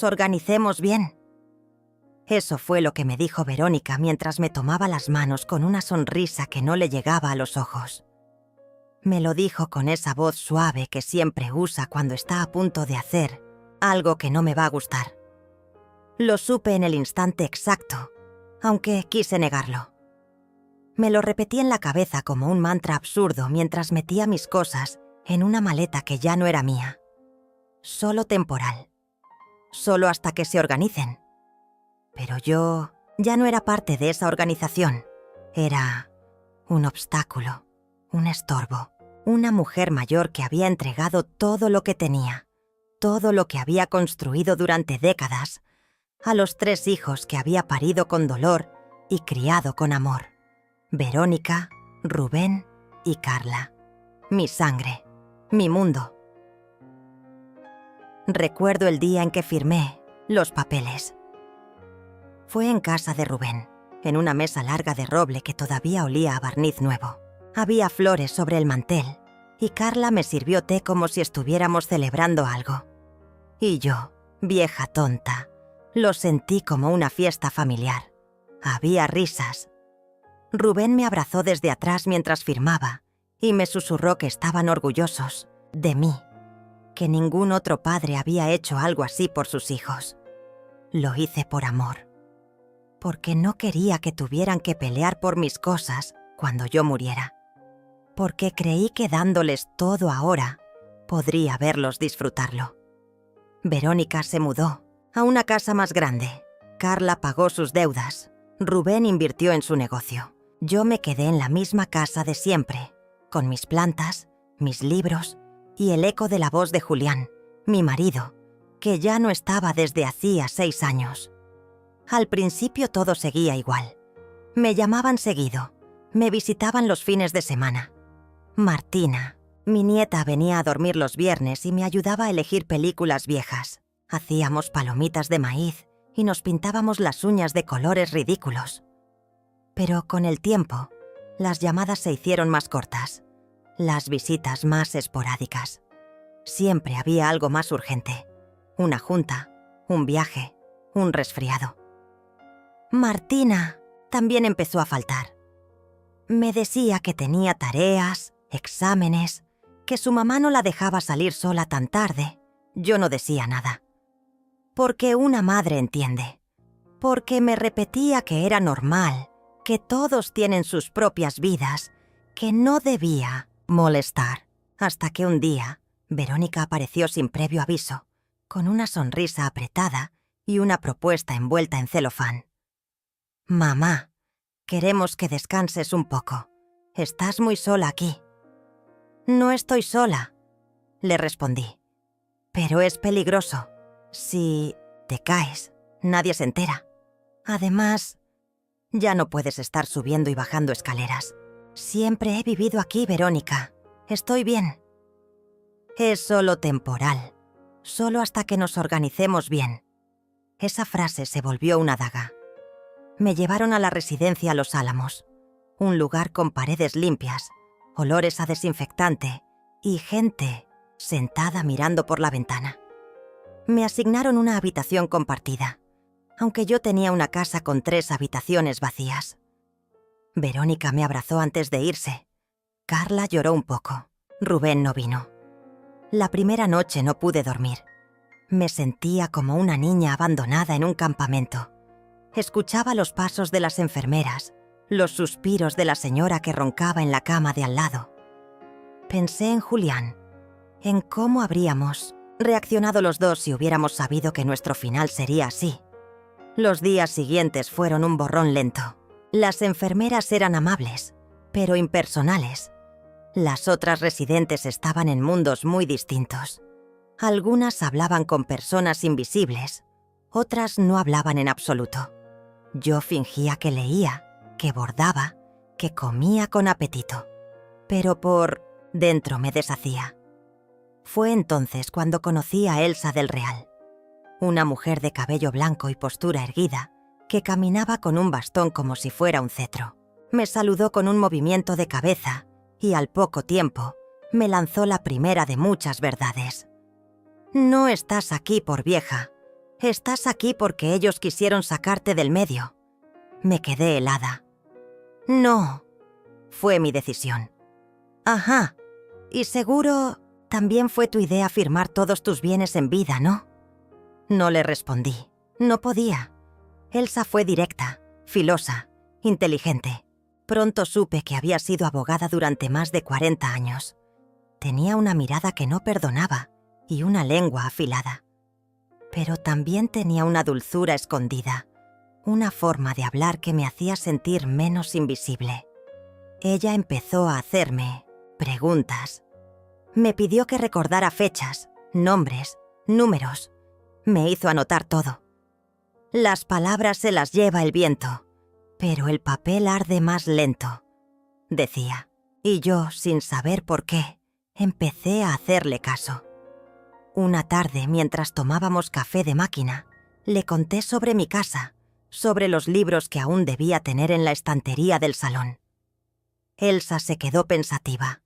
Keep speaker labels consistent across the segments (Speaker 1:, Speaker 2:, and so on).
Speaker 1: organicemos bien. Eso fue lo que me dijo Verónica mientras me tomaba las manos con una sonrisa que no le llegaba a los ojos. Me lo dijo con esa voz suave que siempre usa cuando está a punto de hacer algo que no me va a gustar. Lo supe en el instante exacto, aunque quise negarlo. Me lo repetí en la cabeza como un mantra absurdo mientras metía mis cosas en una maleta que ya no era mía. Solo temporal. Solo hasta que se organicen. Pero yo ya no era parte de esa organización. Era un obstáculo, un estorbo, una mujer mayor que había entregado todo lo que tenía, todo lo que había construido durante décadas, a los 3 hijos que había parido con dolor y criado con amor. Verónica, Rubén y Carla. Mi sangre, mi mundo. Recuerdo el día en que firmé los papeles. Fue en casa de Rubén, en una mesa larga de roble que todavía olía a barniz nuevo. Había flores sobre el mantel y Carla me sirvió té como si estuviéramos celebrando algo. Y yo, vieja tonta, lo sentí como una fiesta familiar. Había risas. Rubén me abrazó desde atrás mientras firmaba y me susurró que estaban orgullosos de mí, que ningún otro padre había hecho algo así por sus hijos. Lo hice por amor, porque no quería que tuvieran que pelear por mis cosas cuando yo muriera, porque creí que dándoles todo ahora podría verlos disfrutarlo. Verónica se mudó a una casa más grande. Carla pagó sus deudas. Rubén invirtió en su negocio. Yo me quedé en la misma casa de siempre, con mis plantas, mis libros y el eco de la voz de Julián, mi marido, que ya no estaba desde hacía 6 años. Al principio todo seguía igual. Me llamaban seguido, me visitaban los fines de semana. Martina, mi nieta, venía a dormir los viernes y me ayudaba a elegir películas viejas. Hacíamos palomitas de maíz y nos pintábamos las uñas de colores ridículos. Pero con el tiempo, las llamadas se hicieron más cortas, las visitas más esporádicas. Siempre había algo más urgente, una junta, un viaje, un resfriado. Martina también empezó a faltar. Me decía que tenía tareas, exámenes, que su mamá no la dejaba salir sola tan tarde. Yo no decía nada. Porque una madre entiende. Porque me repetía que era normal, que todos tienen sus propias vidas, que no debía molestar. Hasta que un día, Verónica apareció sin previo aviso, con una sonrisa apretada y una propuesta envuelta en celofán. «Mamá, queremos que descanses un poco. Estás muy sola aquí». «No estoy sola», le respondí. «Pero es peligroso. Si te caes, nadie se entera. Además, ya no puedes estar subiendo y bajando escaleras. Siempre he vivido aquí, Verónica. Estoy bien». «Es solo temporal. Solo hasta que nos organicemos bien». Esa frase se volvió una daga. Me llevaron a la residencia Los Álamos, un lugar con paredes limpias, olores a desinfectante y gente sentada mirando por la ventana. Me asignaron una habitación compartida, aunque yo tenía una casa con 3 habitaciones vacías. Verónica me abrazó antes de irse. Carla lloró un poco. Rubén no vino. La primera noche no pude dormir. Me sentía como una niña abandonada en un campamento. Escuchaba los pasos de las enfermeras, los suspiros de la señora que roncaba en la cama de al lado. Pensé en Julián, en cómo habríamos reaccionado los dos si hubiéramos sabido que nuestro final sería así. Los días siguientes fueron un borrón lento. Las enfermeras eran amables, pero impersonales. Las otras residentes estaban en mundos muy distintos. Algunas hablaban con personas invisibles, otras no hablaban en absoluto. Yo fingía que leía, que bordaba, que comía con apetito, pero por dentro me deshacía. Fue entonces cuando conocí a Elsa del Real, una mujer de cabello blanco y postura erguida, que caminaba con un bastón como si fuera un cetro. Me saludó con un movimiento de cabeza y al poco tiempo me lanzó la primera de muchas verdades. «No estás aquí por vieja, Estás aquí porque ellos quisieron sacarte del medio. Me quedé helada. No, fue mi decisión. Ajá, y seguro también fue tu idea firmar todos tus bienes en vida, ¿no? No le respondí. No podía. Elsa fue directa, filosa, inteligente. Pronto supe que había sido abogada durante más de 40 años. Tenía una mirada que no perdonaba y una lengua afilada. Pero también tenía una dulzura escondida, una forma de hablar que me hacía sentir menos invisible. Ella empezó a hacerme preguntas. Me pidió que recordara fechas, nombres, números. Me hizo anotar todo. Las palabras se las lleva el viento, pero el papel arde más lento, decía. Y yo, sin saber por qué, empecé a hacerle caso. Una tarde, mientras tomábamos café de máquina, le conté sobre mi casa, sobre los libros que aún debía tener en la estantería del salón. Elsa se quedó pensativa.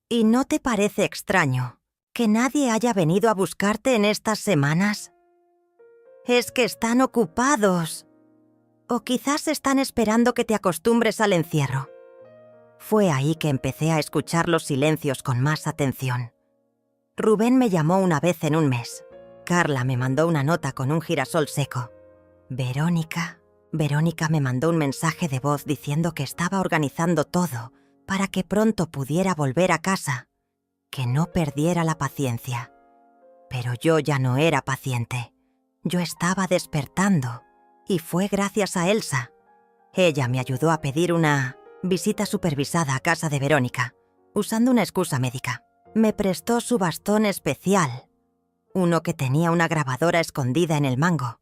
Speaker 1: ¿Y no te parece extraño que nadie haya venido a buscarte en estas semanas? Es que están ocupados. O quizás están esperando que te acostumbres al encierro. Fue ahí que empecé a escuchar los silencios con más atención. Rubén me llamó una vez en un mes. Carla me mandó una nota con un girasol seco. Verónica me mandó un mensaje de voz diciendo que estaba organizando todo para que pronto pudiera volver a casa, que no perdiera la paciencia. Pero yo ya no era paciente. Yo estaba despertando, y fue gracias a Elsa. Ella me ayudó a pedir una visita supervisada a casa de Verónica, usando una excusa médica. Me prestó su bastón especial, uno que tenía una grabadora escondida en el mango.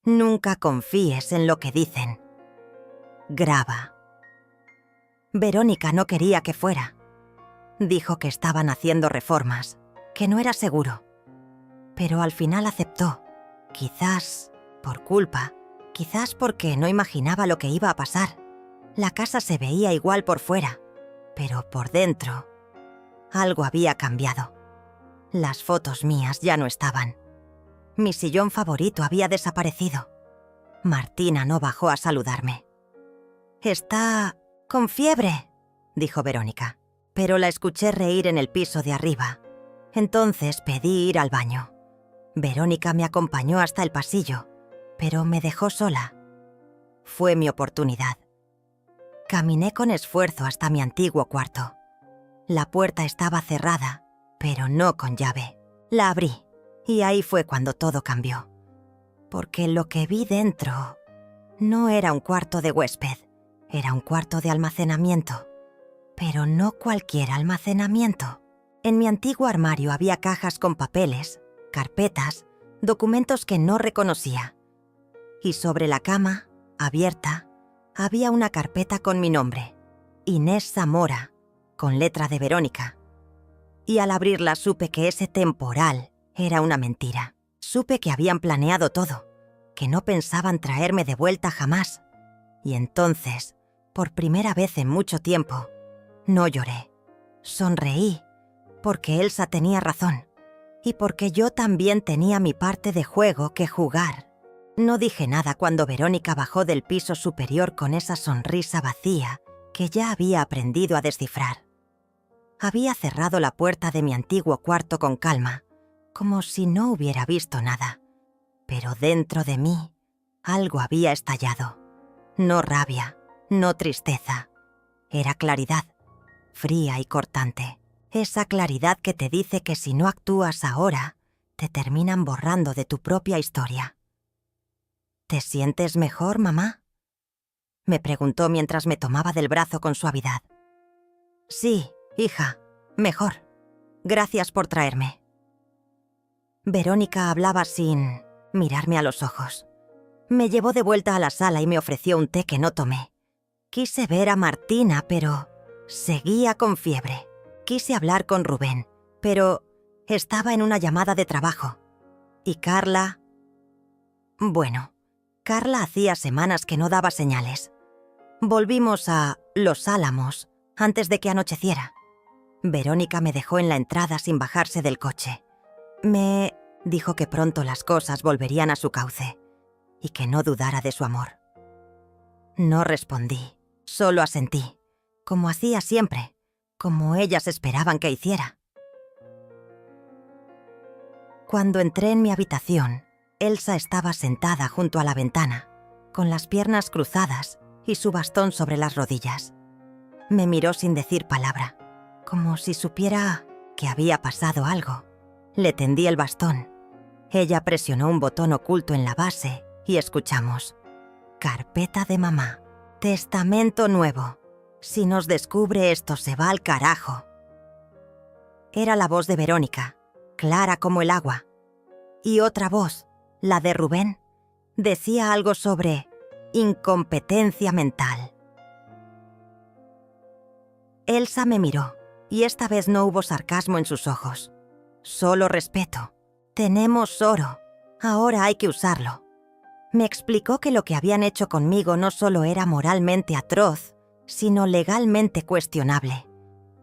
Speaker 1: Nunca confíes en lo que dicen. Graba. Verónica no quería que fuera. Dijo que estaban haciendo reformas, que no era seguro. Pero al final aceptó, quizás por culpa, quizás porque no imaginaba lo que iba a pasar. La casa se veía igual por fuera, pero por dentro algo había cambiado. Las fotos mías ya no estaban. Mi sillón favorito había desaparecido. Martina no bajó a saludarme. «Está con fiebre», dijo Verónica, pero la escuché reír en el piso de arriba. Entonces pedí ir al baño. Verónica me acompañó hasta el pasillo, pero me dejó sola. Fue mi oportunidad. Caminé con esfuerzo hasta mi antiguo cuarto. La puerta estaba cerrada, pero no con llave. La abrí, y ahí fue cuando todo cambió. Porque lo que vi dentro no era un cuarto de huésped, era un cuarto de almacenamiento. Pero no cualquier almacenamiento. En mi antiguo armario había cajas con papeles, carpetas, documentos que no reconocía. Y sobre la cama, abierta, había una carpeta con mi nombre, Inés Zamora, con letra de Verónica. Y al abrirla supe que ese temporal era una mentira. Supe que habían planeado todo, que no pensaban traerme de vuelta jamás. Y entonces, por primera vez en mucho tiempo, no lloré. Sonreí, porque Elsa tenía razón, y porque yo también tenía mi parte de juego que jugar. No dije nada cuando Verónica bajó del piso superior con esa sonrisa vacía que ya había aprendido a descifrar. Había cerrado la puerta de mi antiguo cuarto con calma, como si no hubiera visto nada. Pero dentro de mí, algo había estallado. No rabia, no tristeza. Era claridad, fría y cortante. Esa claridad que te dice que si no actúas ahora, te terminan borrando de tu propia historia. ¿Te sientes mejor, mamá?, me preguntó mientras me tomaba del brazo con suavidad. Sí, hija, mejor. Gracias por traerme. Verónica hablaba sin mirarme a los ojos. Me llevó de vuelta a la sala y me ofreció un té que no tomé. Quise ver a Martina, pero seguía con fiebre. Quise hablar con Rubén, pero estaba en una llamada de trabajo. Y Carla... Bueno, Carla hacía semanas que no daba señales. Volvimos a Los Álamos antes de que anocheciera. Verónica me dejó en la entrada sin bajarse del coche. Me Dijo que pronto las cosas volverían a su cauce y que no dudara de su amor. No respondí, solo asentí, como hacía siempre, como ellas esperaban que hiciera. Cuando entré en mi habitación, Elsa estaba sentada junto a la ventana, con las piernas cruzadas y su bastón sobre las rodillas. Me miró sin decir palabra, como si supiera que había pasado algo. Le tendí el bastón. Ella presionó un botón oculto en la base y escuchamos. Carpeta de mamá. Testamento nuevo. Si nos descubre esto se va al carajo. Era la voz de Verónica, clara como el agua. Y otra voz, la de Rubén, decía algo sobre incompetencia mental. Elsa me miró, y esta vez no hubo sarcasmo en sus ojos. Solo respeto. Tenemos oro. Ahora hay que usarlo. Me explicó que lo que habían hecho conmigo no solo era moralmente atroz, sino legalmente cuestionable.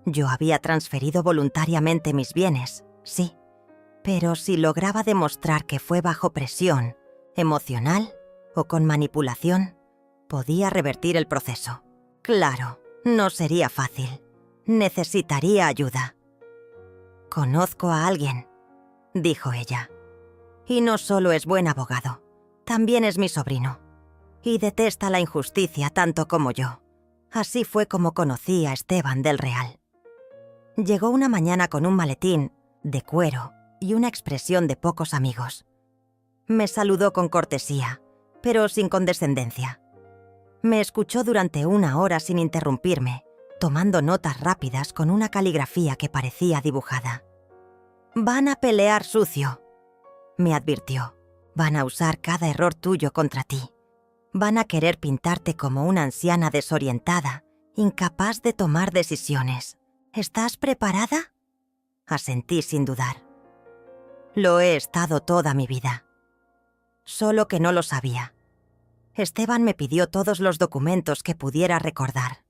Speaker 1: Yo había transferido voluntariamente mis bienes, sí, pero si lograba demostrar que fue bajo presión, emocional o con manipulación, podía revertir el proceso. Claro, no sería fácil. Necesitaría ayuda. Conozco a alguien, dijo ella. Y no solo es buen abogado, también es mi sobrino. Y detesta la injusticia tanto como yo. Así fue como conocí a Esteban del Real. Llegó una mañana con un maletín de cuero y una expresión de pocos amigos. Me saludó con cortesía, pero sin condescendencia. Me escuchó durante 1 hora sin interrumpirme, tomando notas rápidas con una caligrafía que parecía dibujada. «Van a pelear sucio», me advirtió. «Van a usar cada error tuyo contra ti. Van a querer pintarte como una anciana desorientada, incapaz de tomar decisiones. ¿Estás preparada?» Asentí sin dudar. Lo he estado toda mi vida. Solo que no lo sabía. Esteban me pidió todos los documentos que pudiera recordar.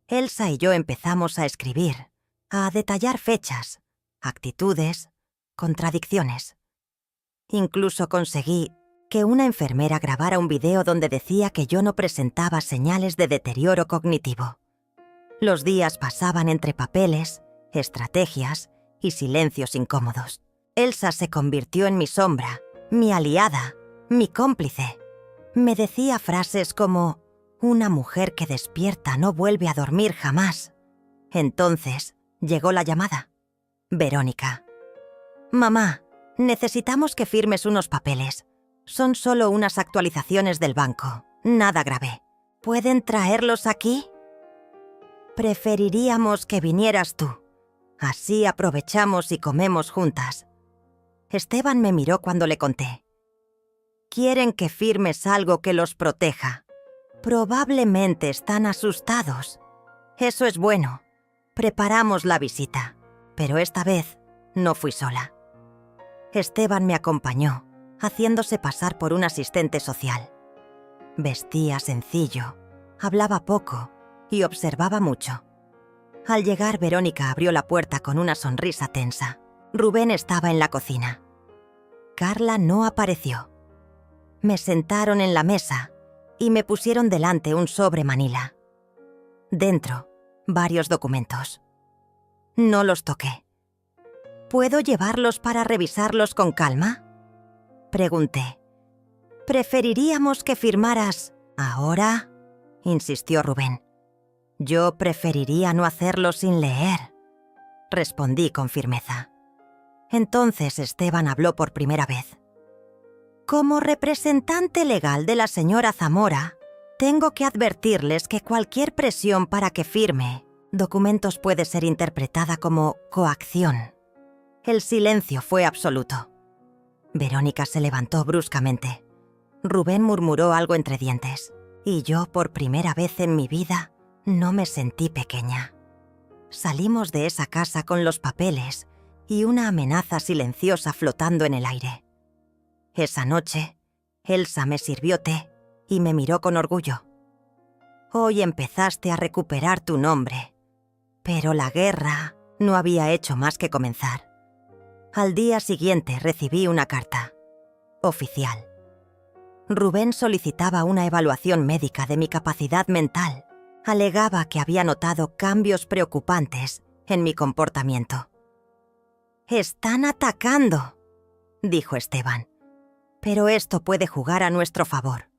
Speaker 1: Elsa y yo empezamos a escribir, a detallar fechas, actitudes, contradicciones. Incluso conseguí que una enfermera grabara un video donde decía que yo no presentaba señales de deterioro cognitivo. Los días pasaban entre papeles, estrategias y silencios incómodos. Elsa se convirtió en mi sombra, mi aliada, mi cómplice. Me decía frases como: «Una mujer que despierta no vuelve a dormir jamás». Entonces llegó la llamada. Verónica. «Mamá, necesitamos que firmes unos papeles. Son solo unas actualizaciones del banco, nada grave. ¿Pueden traerlos aquí?» «Preferiríamos que vinieras tú. Así aprovechamos y comemos juntas». Esteban me miró cuando le conté. «Quieren que firmes algo que los proteja. Probablemente están asustados. Eso es bueno. Preparamos la visita, pero esta vez no fui sola. Esteban me acompañó, haciéndose pasar por un asistente social. Vestía sencillo, hablaba poco y observaba mucho. Al llegar, Verónica abrió la puerta con una sonrisa tensa. Rubén estaba en la cocina. Carla no apareció. Me sentaron en la mesa y me pusieron delante un sobre manila. Dentro, varios documentos. No los toqué. ¿Puedo llevarlos para revisarlos con calma?, pregunté. «Preferiríamos que firmaras ahora», insistió Rubén. «Yo preferiría no hacerlo sin leer», respondí con firmeza. Entonces Esteban habló por primera vez. «Como representante legal de la señora Zamora, tengo que advertirles que cualquier presión para que firme documentos puede ser interpretada como coacción». El silencio fue absoluto. Verónica se levantó bruscamente. Rubén murmuró algo entre dientes, y yo, por primera vez en mi vida, no me sentí pequeña. Salimos de esa casa con los papeles y una amenaza silenciosa flotando en el aire. Esa noche, Elsa me sirvió té y me miró con orgullo. «Hoy empezaste a recuperar tu nombre, pero la guerra no había hecho más que comenzar. Al día siguiente recibí una carta. Oficial. Rubén solicitaba una evaluación médica de mi capacidad mental. Alegaba que había notado cambios preocupantes en mi comportamiento. «Están atacando», dijo Esteban. «Pero esto puede jugar a nuestro favor».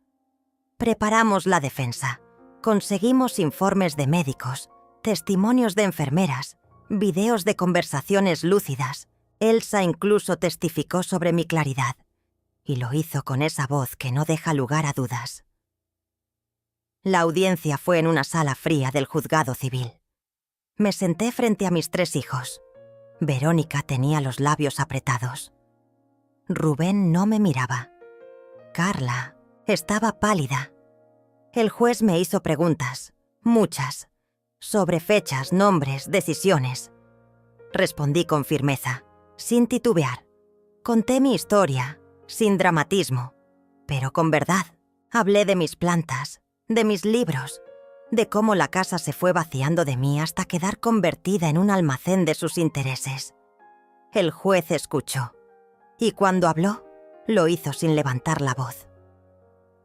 Speaker 1: Preparamos la defensa. Conseguimos informes de médicos, testimonios de enfermeras, videos de conversaciones lúcidas. Elsa incluso testificó sobre mi claridad. Y lo hizo con esa voz que no deja lugar a dudas. La audiencia fue en una sala fría del juzgado civil. Me senté frente a mis 3 hijos. Verónica tenía los labios apretados. Rubén no me miraba. Carla estaba pálida. El juez me hizo preguntas, muchas, sobre fechas, nombres, decisiones. Respondí con firmeza, sin titubear. Conté mi historia, sin dramatismo, pero con verdad. Hablé de mis plantas, de mis libros, de cómo la casa se fue vaciando de mí hasta quedar convertida en un almacén de sus intereses. El juez escuchó, y cuando habló, lo hizo sin levantar la voz.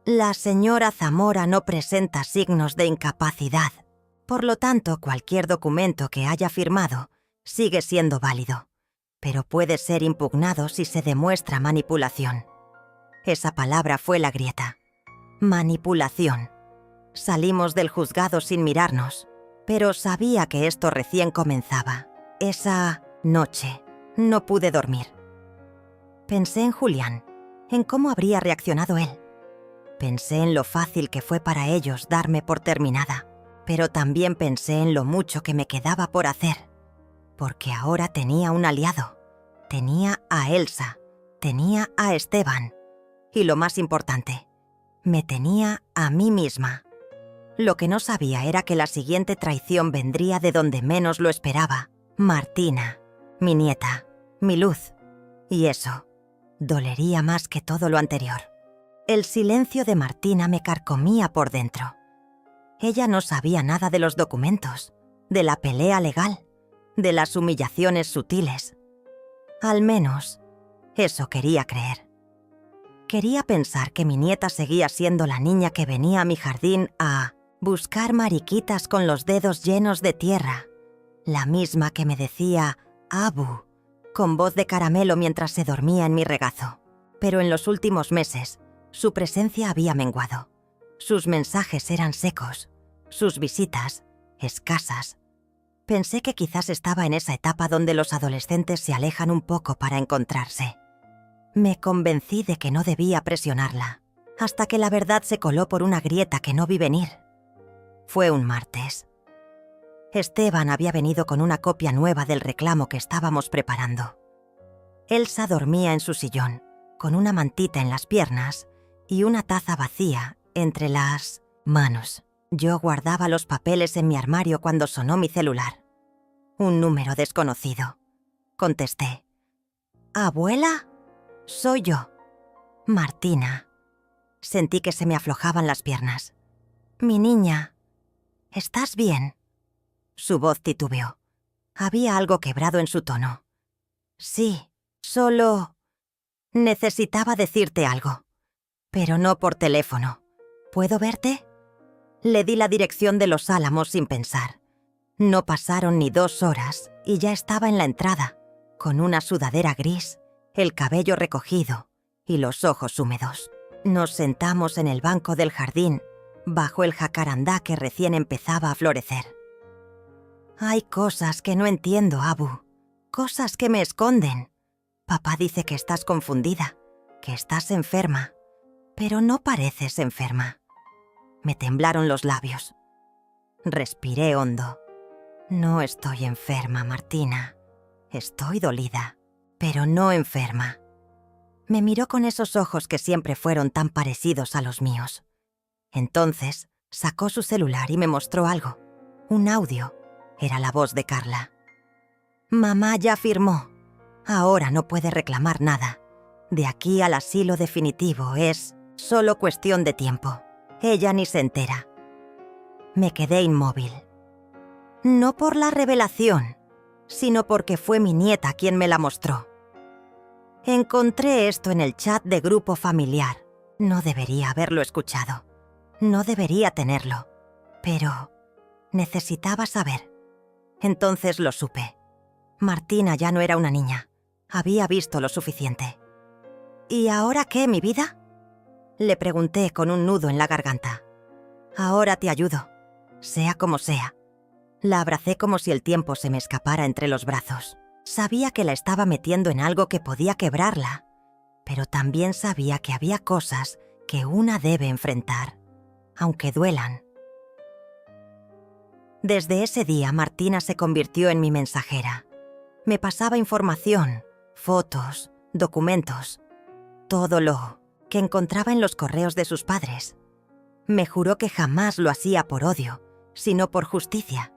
Speaker 1: La señora Zamora no presenta signos de incapacidad. Por lo tanto, cualquier documento que haya firmado sigue siendo válido, pero puede ser impugnado si se demuestra manipulación. Esa palabra fue la grieta. Manipulación. Salimos del juzgado sin mirarnos, pero sabía que esto recién comenzaba. Esa noche no pude dormir. Pensé en Julián, en cómo habría reaccionado él. Pensé en lo fácil que fue para ellos darme por terminada, pero también pensé en lo mucho que me quedaba por hacer, porque ahora tenía un aliado. Tenía a Elsa, tenía a Esteban, y lo más importante, me tenía a mí misma. Lo que no sabía era que la siguiente traición vendría de donde menos lo esperaba. Martina, mi nieta, mi luz. Y eso dolería más que todo lo anterior. El silencio de Martina me carcomía por dentro. Ella no sabía nada de los documentos, de la pelea legal, de las humillaciones sutiles. Al menos, eso quería creer. Quería pensar que mi nieta seguía siendo la niña que venía a mi jardín a buscar mariquitas con los dedos llenos de tierra, la misma que me decía «Abu», con voz de caramelo mientras se dormía en mi regazo. Pero en los últimos meses, su presencia había menguado. Sus mensajes eran secos, sus visitas escasas. Pensé que quizás estaba en esa etapa donde los adolescentes se alejan un poco para encontrarse. Me convencí de que no debía presionarla, hasta que la verdad se coló por una grieta que no vi venir. Fue un martes. Esteban había venido con una copia nueva del reclamo que estábamos preparando. Elsa dormía en su sillón, con una mantita en las piernas y una taza vacía entre las manos. Yo guardaba los papeles en mi armario cuando sonó mi celular. Un número desconocido. Contesté. «¿Abuela? Soy yo. Martina». Sentí que se me aflojaban las piernas. «Mi niña, ¿estás bien?» Su voz titubeó. Había algo quebrado en su tono. «Sí, solo necesitaba decirte algo, pero no por teléfono. ¿Puedo verte?» Le di la dirección de Los Álamos sin pensar. No pasaron ni 2 horas y ya estaba en la entrada, con una sudadera gris, el cabello recogido y los ojos húmedos. Nos sentamos en el banco del jardín, bajo el jacarandá que recién empezaba a florecer. «Hay cosas que no entiendo, Abu. Cosas que me esconden. Papá dice que estás confundida, que estás enferma, pero no pareces enferma». Me temblaron los labios. Respiré hondo. «No estoy enferma, Martina. Estoy dolida, pero no enferma». Me miró con esos ojos que siempre fueron tan parecidos a los míos. Entonces sacó su celular y me mostró algo. Un audio. Era la voz de Carla. «Mamá ya firmó. Ahora no puede reclamar nada. De aquí al asilo definitivo es solo cuestión de tiempo. Ella ni se entera». Me quedé inmóvil. No por la revelación, sino porque fue mi nieta quien me la mostró. Encontré esto en el chat de grupo familiar. No debería haberlo escuchado. No debería tenerlo. Pero necesitaba saber. Entonces lo supe. Martina ya no era una niña. Había visto lo suficiente. ¿Y ahora qué, mi vida? Le pregunté con un nudo en la garganta. Ahora te ayudo, sea como sea. La abracé como si el tiempo se me escapara entre los brazos. Sabía que la estaba metiendo en algo que podía quebrarla, pero también sabía que había cosas que una debe enfrentar, aunque duelan. Desde ese día, Martina se convirtió en mi mensajera. Me pasaba información, fotos, documentos, todo lo que encontraba en los correos de sus padres. Me juró que jamás lo hacía por odio, sino por justicia.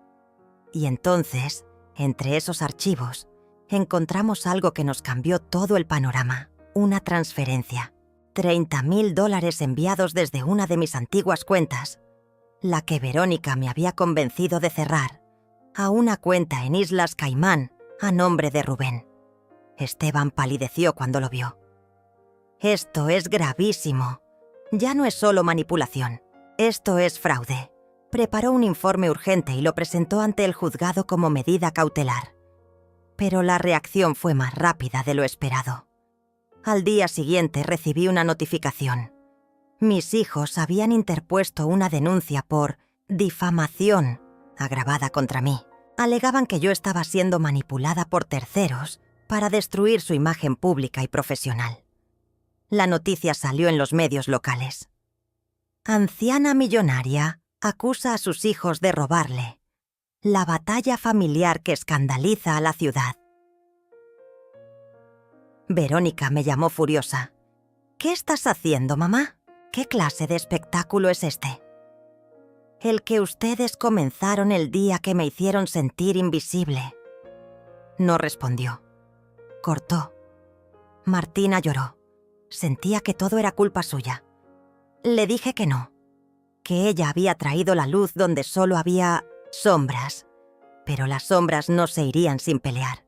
Speaker 1: Y entonces, entre esos archivos, encontramos algo que nos cambió todo el panorama. Una transferencia. $30,000 enviados desde una de mis antiguas cuentas, la que Verónica me había convencido de cerrar, a una cuenta en Islas Caimán a nombre de Rubén. Esteban palideció cuando lo vio. Esto es gravísimo. Ya no es solo manipulación. Esto es fraude. Preparó un informe urgente y lo presentó ante el juzgado como medida cautelar. Pero la reacción fue más rápida de lo esperado. Al día siguiente recibí una notificación. Mis hijos habían interpuesto una denuncia por difamación agravada contra mí. Alegaban que yo estaba siendo manipulada por terceros para destruir su imagen pública y profesional. La noticia salió en los medios locales. Anciana millonaria acusa a sus hijos de robarle. La batalla familiar que escandaliza a la ciudad. Verónica me llamó furiosa. ¿Qué estás haciendo, mamá? ¿Qué clase de espectáculo es este? El que ustedes comenzaron el día que me hicieron sentir invisible. No respondió. Cortó. Martina lloró. Sentía que todo era culpa suya. Le dije que no, que ella había traído la luz donde solo había sombras, pero las sombras no se irían sin pelear.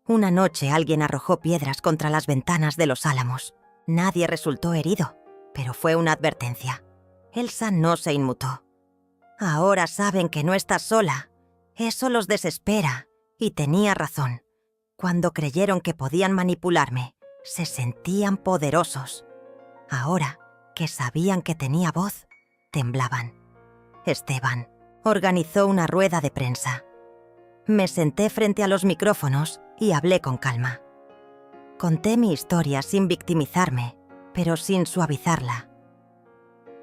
Speaker 1: Una noche alguien arrojó piedras contra las ventanas de los Álamos. Nadie resultó herido, pero fue una advertencia. Elsa no se inmutó. Ahora saben que no estás sola. Eso los desespera, y tenía razón. Cuando creyeron que podían manipularme, se sentían poderosos. Ahora que sabían que tenía voz, temblaban. Esteban organizó una rueda de prensa. Me senté frente a los micrófonos y hablé con calma. Conté mi historia sin victimizarme, pero sin suavizarla.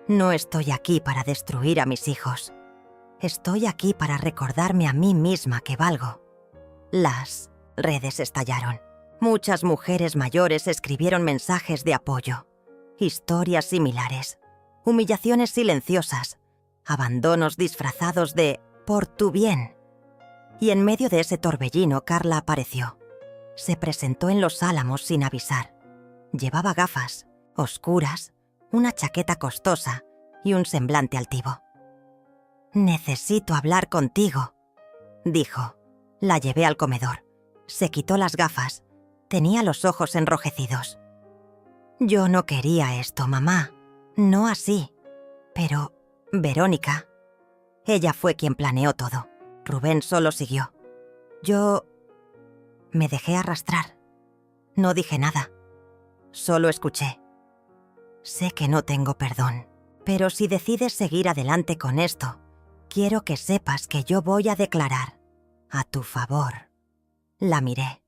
Speaker 1: No estoy aquí para destruir a mis hijos. Estoy aquí para recordarme a mí misma que valgo. Las redes estallaron. Muchas mujeres mayores escribieron mensajes de apoyo, historias similares, humillaciones silenciosas, abandonos disfrazados de «por tu bien». Y en medio de ese torbellino, Carla apareció. Se presentó en los Álamos sin avisar. Llevaba gafas, oscuras, una chaqueta costosa y un semblante altivo. «Necesito hablar contigo», dijo. La llevé al comedor. Se quitó las gafas. Tenía los ojos enrojecidos. «Yo no quería esto, mamá. No así. Pero, Verónica...» Ella fue quien planeó todo. Rubén solo siguió. Yo me dejé arrastrar. No dije nada. Solo escuché. Sé que no tengo perdón, pero si decides seguir adelante con esto, quiero que sepas que yo voy a declarar a tu favor. La miré.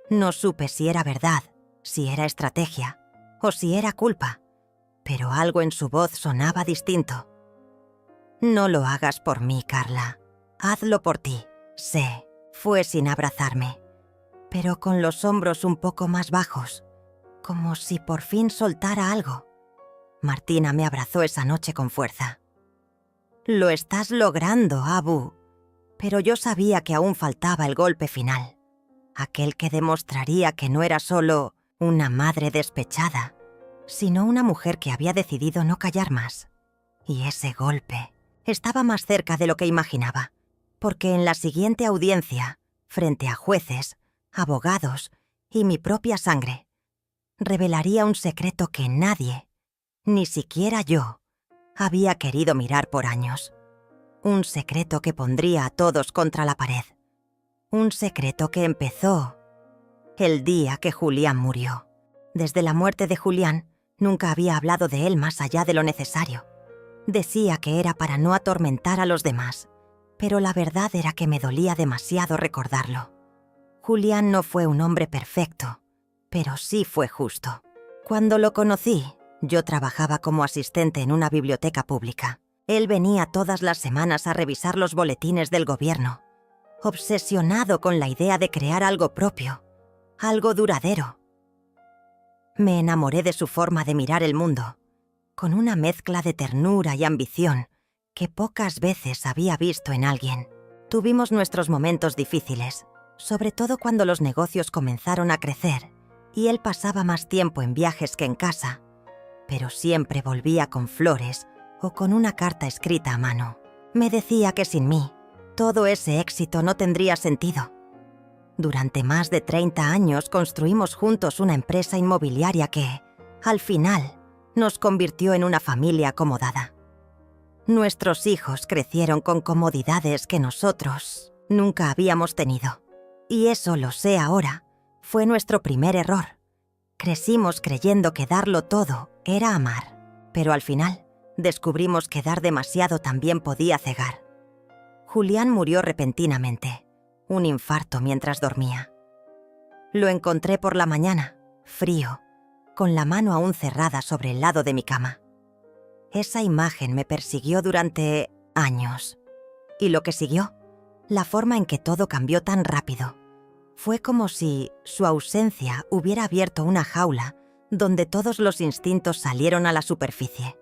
Speaker 1: No supe si era verdad, si era estrategia o si era culpa, pero algo en su voz sonaba distinto. No lo hagas por mí, Carla. Hazlo por ti. Sé, fue sin abrazarme, pero con los hombros un poco más bajos, como si por fin soltara algo. Martina me abrazó esa noche con fuerza. Lo estás logrando, Abu. Pero yo sabía que aún faltaba el golpe final. Aquel que demostraría que no era solo una madre despechada, sino una mujer que había decidido no callar más. Y ese golpe estaba más cerca de lo que imaginaba, porque en la siguiente audiencia, frente a jueces, abogados y mi propia sangre. Revelaría un secreto que nadie, ni siquiera yo, había querido mirar por años. Un secreto que pondría a todos contra la pared. Un secreto que empezó el día que Julián murió. Desde la muerte de Julián, nunca había hablado de él más allá de lo necesario. Decía que era para no atormentar a los demás, pero la verdad era que me dolía demasiado recordarlo. Julián no fue un hombre perfecto, pero sí fue justo. Cuando lo conocí, yo trabajaba como asistente en una biblioteca pública. Él venía todas las semanas a revisar los boletines del gobierno, obsesionado con la idea de crear algo propio, algo duradero. Me enamoré de su forma de mirar el mundo, con una mezcla de ternura y ambición que pocas veces había visto en alguien. Tuvimos nuestros momentos difíciles, sobre todo cuando los negocios comenzaron a crecer y él pasaba más tiempo en viajes que en casa, pero siempre volvía con flores o con una carta escrita a mano. Me decía que sin mí, todo ese éxito no tendría sentido. Durante más de 30 años construimos juntos una empresa inmobiliaria que, al final, nos convirtió en una familia acomodada. Nuestros hijos crecieron con comodidades que nosotros nunca habíamos tenido. Y eso, lo sé ahora, fue nuestro primer error. Crecimos creyendo que darlo todo era amar, pero al final descubrimos que dar demasiado también podía cegar. Julián murió repentinamente, un infarto mientras dormía. Lo encontré por la mañana, frío, con la mano aún cerrada sobre el lado de mi cama. Esa imagen me persiguió durante años. Y lo que siguió, la forma en que todo cambió tan rápido, fue como si su ausencia hubiera abierto una jaula donde todos los instintos salieron a la superficie.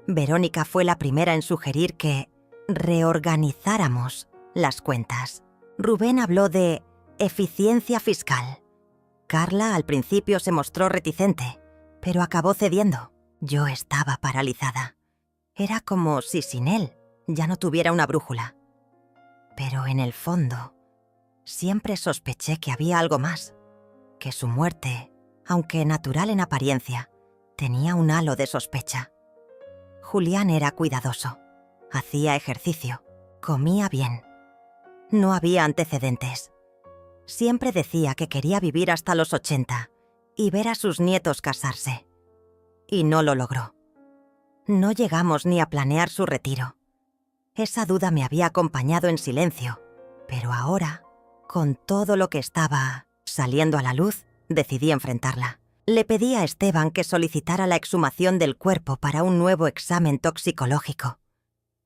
Speaker 1: Verónica fue la primera en sugerir que reorganizáramos las cuentas. Rubén habló de eficiencia fiscal. Carla al principio se mostró reticente, pero acabó cediendo. Yo estaba paralizada. Era como si sin él ya no tuviera una brújula. Pero en el fondo, siempre sospeché que había algo más, que su muerte, aunque natural en apariencia, tenía un halo de sospecha. Julián era cuidadoso, hacía ejercicio, comía bien. No había antecedentes. Siempre decía que quería vivir hasta los 80 y ver a sus nietos casarse. Y no lo logró. No llegamos ni a planear su retiro. Esa duda me había acompañado en silencio, pero ahora, con todo lo que estaba saliendo a la luz, decidí enfrentarla. Le pedí a Esteban que solicitara la exhumación del cuerpo para un nuevo examen toxicológico.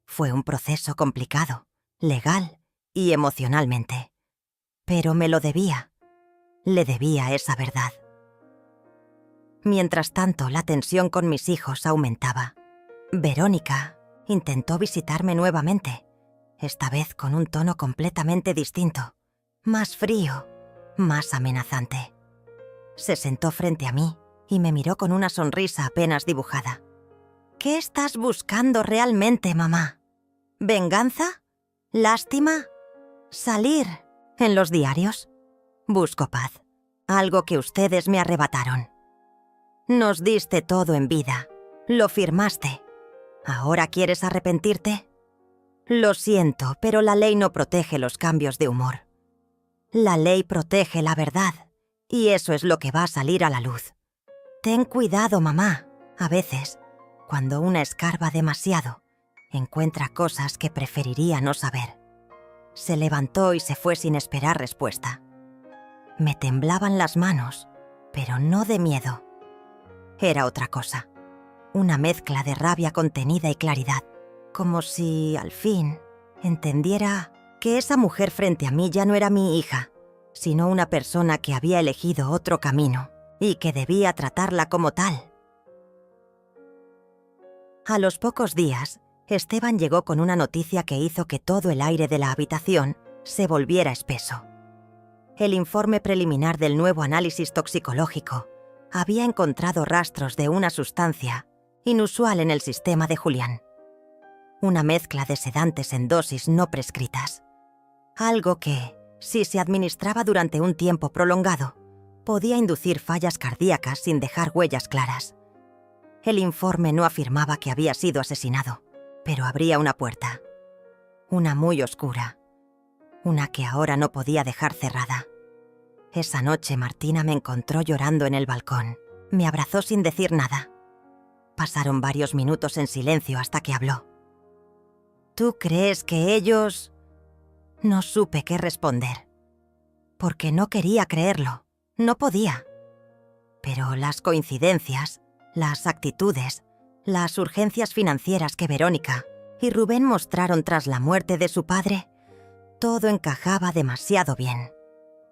Speaker 1: Fue un proceso complicado, legal y emocionalmente. Pero me lo debía. Le debía esa verdad. Mientras tanto, la tensión con mis hijos aumentaba. Verónica intentó visitarme nuevamente, esta vez con un tono completamente distinto, más frío, más amenazante. Se sentó frente a mí y me miró con una sonrisa apenas dibujada. ¿Qué estás buscando realmente, mamá? ¿Venganza? ¿Lástima? ¿Salir en los diarios? Busco paz, algo que ustedes me arrebataron. Nos diste todo en vida, lo firmaste. ¿Ahora quieres arrepentirte? Lo siento, pero la ley no protege los cambios de humor. La ley protege la verdad, y eso es lo que va a salir a la luz. Ten cuidado, mamá. A veces, cuando una escarba demasiado, encuentra cosas que preferiría no saber. Se levantó y se fue sin esperar respuesta. Me temblaban las manos, pero no de miedo. Era otra cosa, una mezcla de rabia contenida y claridad, como si, al fin, entendiera que esa mujer frente a mí ya no era mi hija, sino una persona que había elegido otro camino y que debía tratarla como tal. A los pocos días, Esteban llegó con una noticia que hizo que todo el aire de la habitación se volviera espeso. El informe preliminar del nuevo análisis toxicológico había encontrado rastros de una sustancia inusual en el sistema de Julián. Una mezcla de sedantes en dosis no prescritas. Algo que, si se administraba durante un tiempo prolongado, podía inducir fallas cardíacas sin dejar huellas claras. El informe no afirmaba que había sido asesinado, pero abría una puerta. Una muy oscura. Una que ahora no podía dejar cerrada. Esa noche Martina me encontró llorando en el balcón. Me abrazó sin decir nada. Pasaron varios minutos en silencio hasta que habló. ¿Tú crees que ellos...? No supe qué responder. Porque no quería creerlo. No podía. Pero las coincidencias, las actitudes, las urgencias financieras que Verónica y Rubén mostraron tras la muerte de su padre, todo encajaba demasiado bien.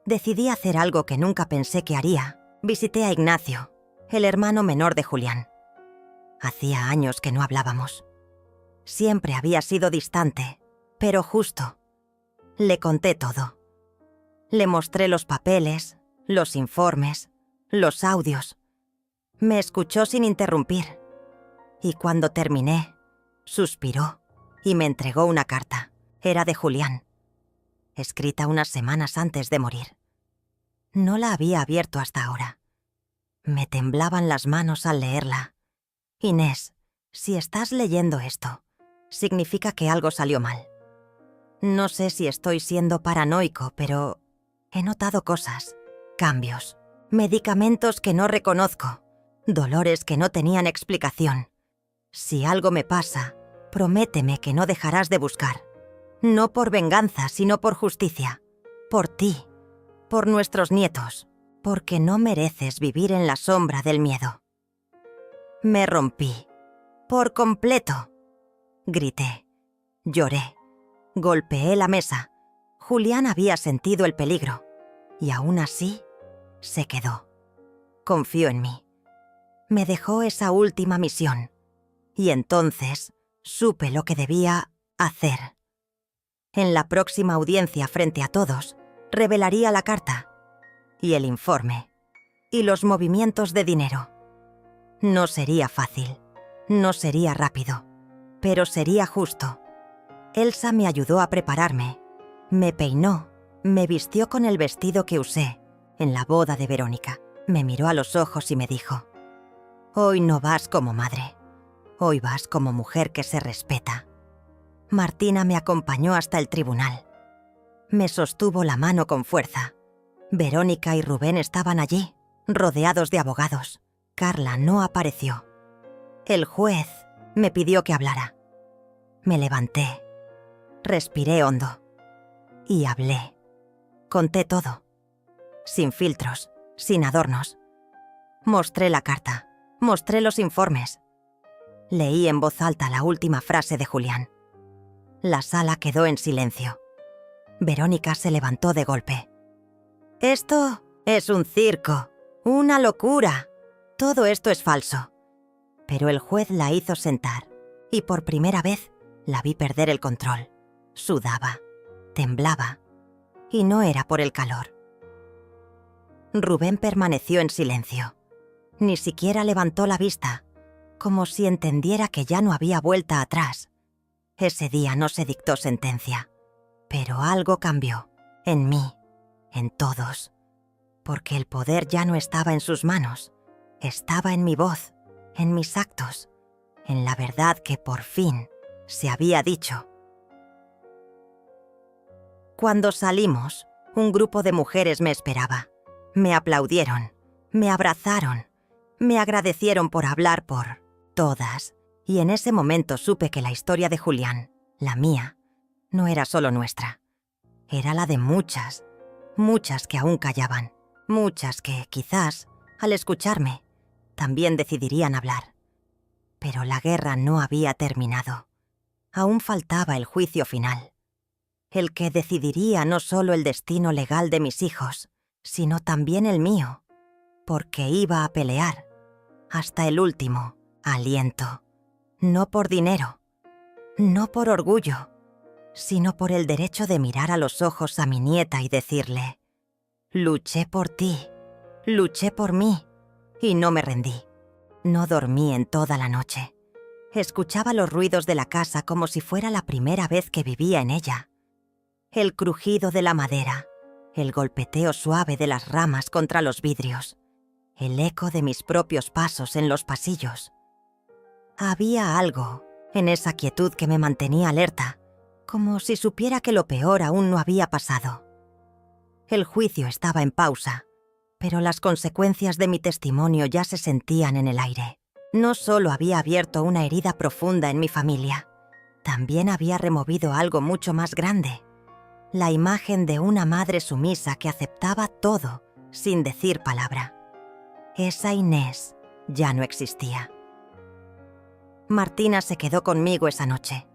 Speaker 1: Decidí hacer algo que nunca pensé que haría. Visité a Ignacio, el hermano menor de Julián. Hacía años que no hablábamos. Siempre había sido distante, pero justo. Le conté todo. Le mostré los papeles, los informes, los audios. Me escuchó sin interrumpir. Y cuando terminé, suspiró y me entregó una carta. Era de Julián, escrita unas semanas antes de morir. No la había abierto hasta ahora. Me temblaban las manos al leerla. Inés, si estás leyendo esto, significa que algo salió mal. No sé si estoy siendo paranoico, pero he notado cosas, cambios, medicamentos que no reconozco, dolores que no tenían explicación. Si algo me pasa, prométeme que no dejarás de buscar. No por venganza, sino por justicia. Por ti, por nuestros nietos, porque no mereces vivir en la sombra del miedo. Me rompí. Por completo. Grité. Lloré. Golpeé la mesa. Julián había sentido el peligro. Y aún así, se quedó. Confió en mí. Me dejó esa última misión. Y entonces supe lo que debía hacer. En la próxima audiencia frente a todos, revelaría la carta, y el informe, y los movimientos de dinero. No sería fácil, no sería rápido, pero sería justo. Elsa me ayudó a prepararme, me peinó, me vistió con el vestido que usé en la boda de Verónica. Me miró a los ojos y me dijo: «Hoy no vas como madre, hoy vas como mujer que se respeta». Martina me acompañó hasta el tribunal. Me sostuvo la mano con fuerza. Verónica y Rubén estaban allí, rodeados de abogados. Carla no apareció. El juez me pidió que hablara. Me levanté, respiré hondo y hablé. Conté todo, sin filtros, sin adornos. Mostré la carta, mostré los informes. Leí en voz alta la última frase de Julián. La sala quedó en silencio. Verónica se levantó de golpe. «Esto es un circo, una locura. Todo esto es falso». Pero el juez la hizo sentar y por primera vez la vi perder el control. Sudaba, temblaba, y no era por el calor. Rubén permaneció en silencio. Ni siquiera levantó la vista, como si entendiera que ya no había vuelta atrás. Ese día no se dictó sentencia, pero algo cambió, en mí, en todos, porque el poder ya no estaba en sus manos, estaba en mi voz, en mis actos, en la verdad que por fin se había dicho. Cuando salimos, un grupo de mujeres me esperaba. Me aplaudieron, me abrazaron, me agradecieron por hablar por todas. Y en ese momento supe que la historia de Julián, la mía, no era solo nuestra. Era la de muchas, muchas que aún callaban, muchas que, quizás, al escucharme, también decidirían hablar. Pero la guerra no había terminado. Aún faltaba el juicio final, el que decidiría no solo el destino legal de mis hijos, sino también el mío, porque iba a pelear hasta el último aliento. No por dinero, no por orgullo, sino por el derecho de mirar a los ojos a mi nieta y decirle: luché por ti, luché por mí, y no me rendí. No dormí en toda la noche. Escuchaba los ruidos de la casa como si fuera la primera vez que vivía en ella. El crujido de la madera, el golpeteo suave de las ramas contra los vidrios, el eco de mis propios pasos en los pasillos. Había algo en esa quietud que me mantenía alerta, como si supiera que lo peor aún no había pasado. El juicio estaba en pausa, pero las consecuencias de mi testimonio ya se sentían en el aire. No solo había abierto una herida profunda en mi familia, también había removido algo mucho más grande: la imagen de una madre sumisa que aceptaba todo sin decir palabra. Esa Inés ya no existía. Martina se quedó conmigo esa noche.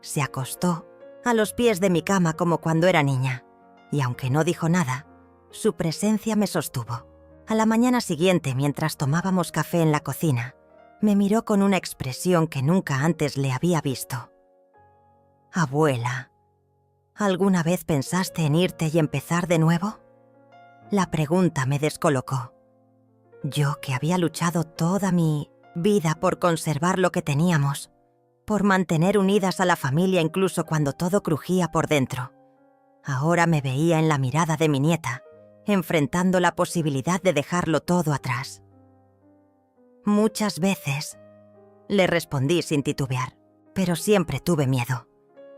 Speaker 1: Se acostó a los pies de mi cama como cuando era niña, y aunque no dijo nada, su presencia me sostuvo. A la mañana siguiente, mientras tomábamos café en la cocina, me miró con una expresión que nunca antes le había visto. «Abuela, ¿alguna vez pensaste en irte y empezar de nuevo?». La pregunta me descolocó. Yo, que había luchado toda mi vida por conservar lo que teníamos, por mantener unidas a la familia incluso cuando todo crujía por dentro, ahora me veía en la mirada de mi nieta, enfrentando la posibilidad de dejarlo todo atrás. «Muchas veces», le respondí sin titubear, pero siempre tuve miedo.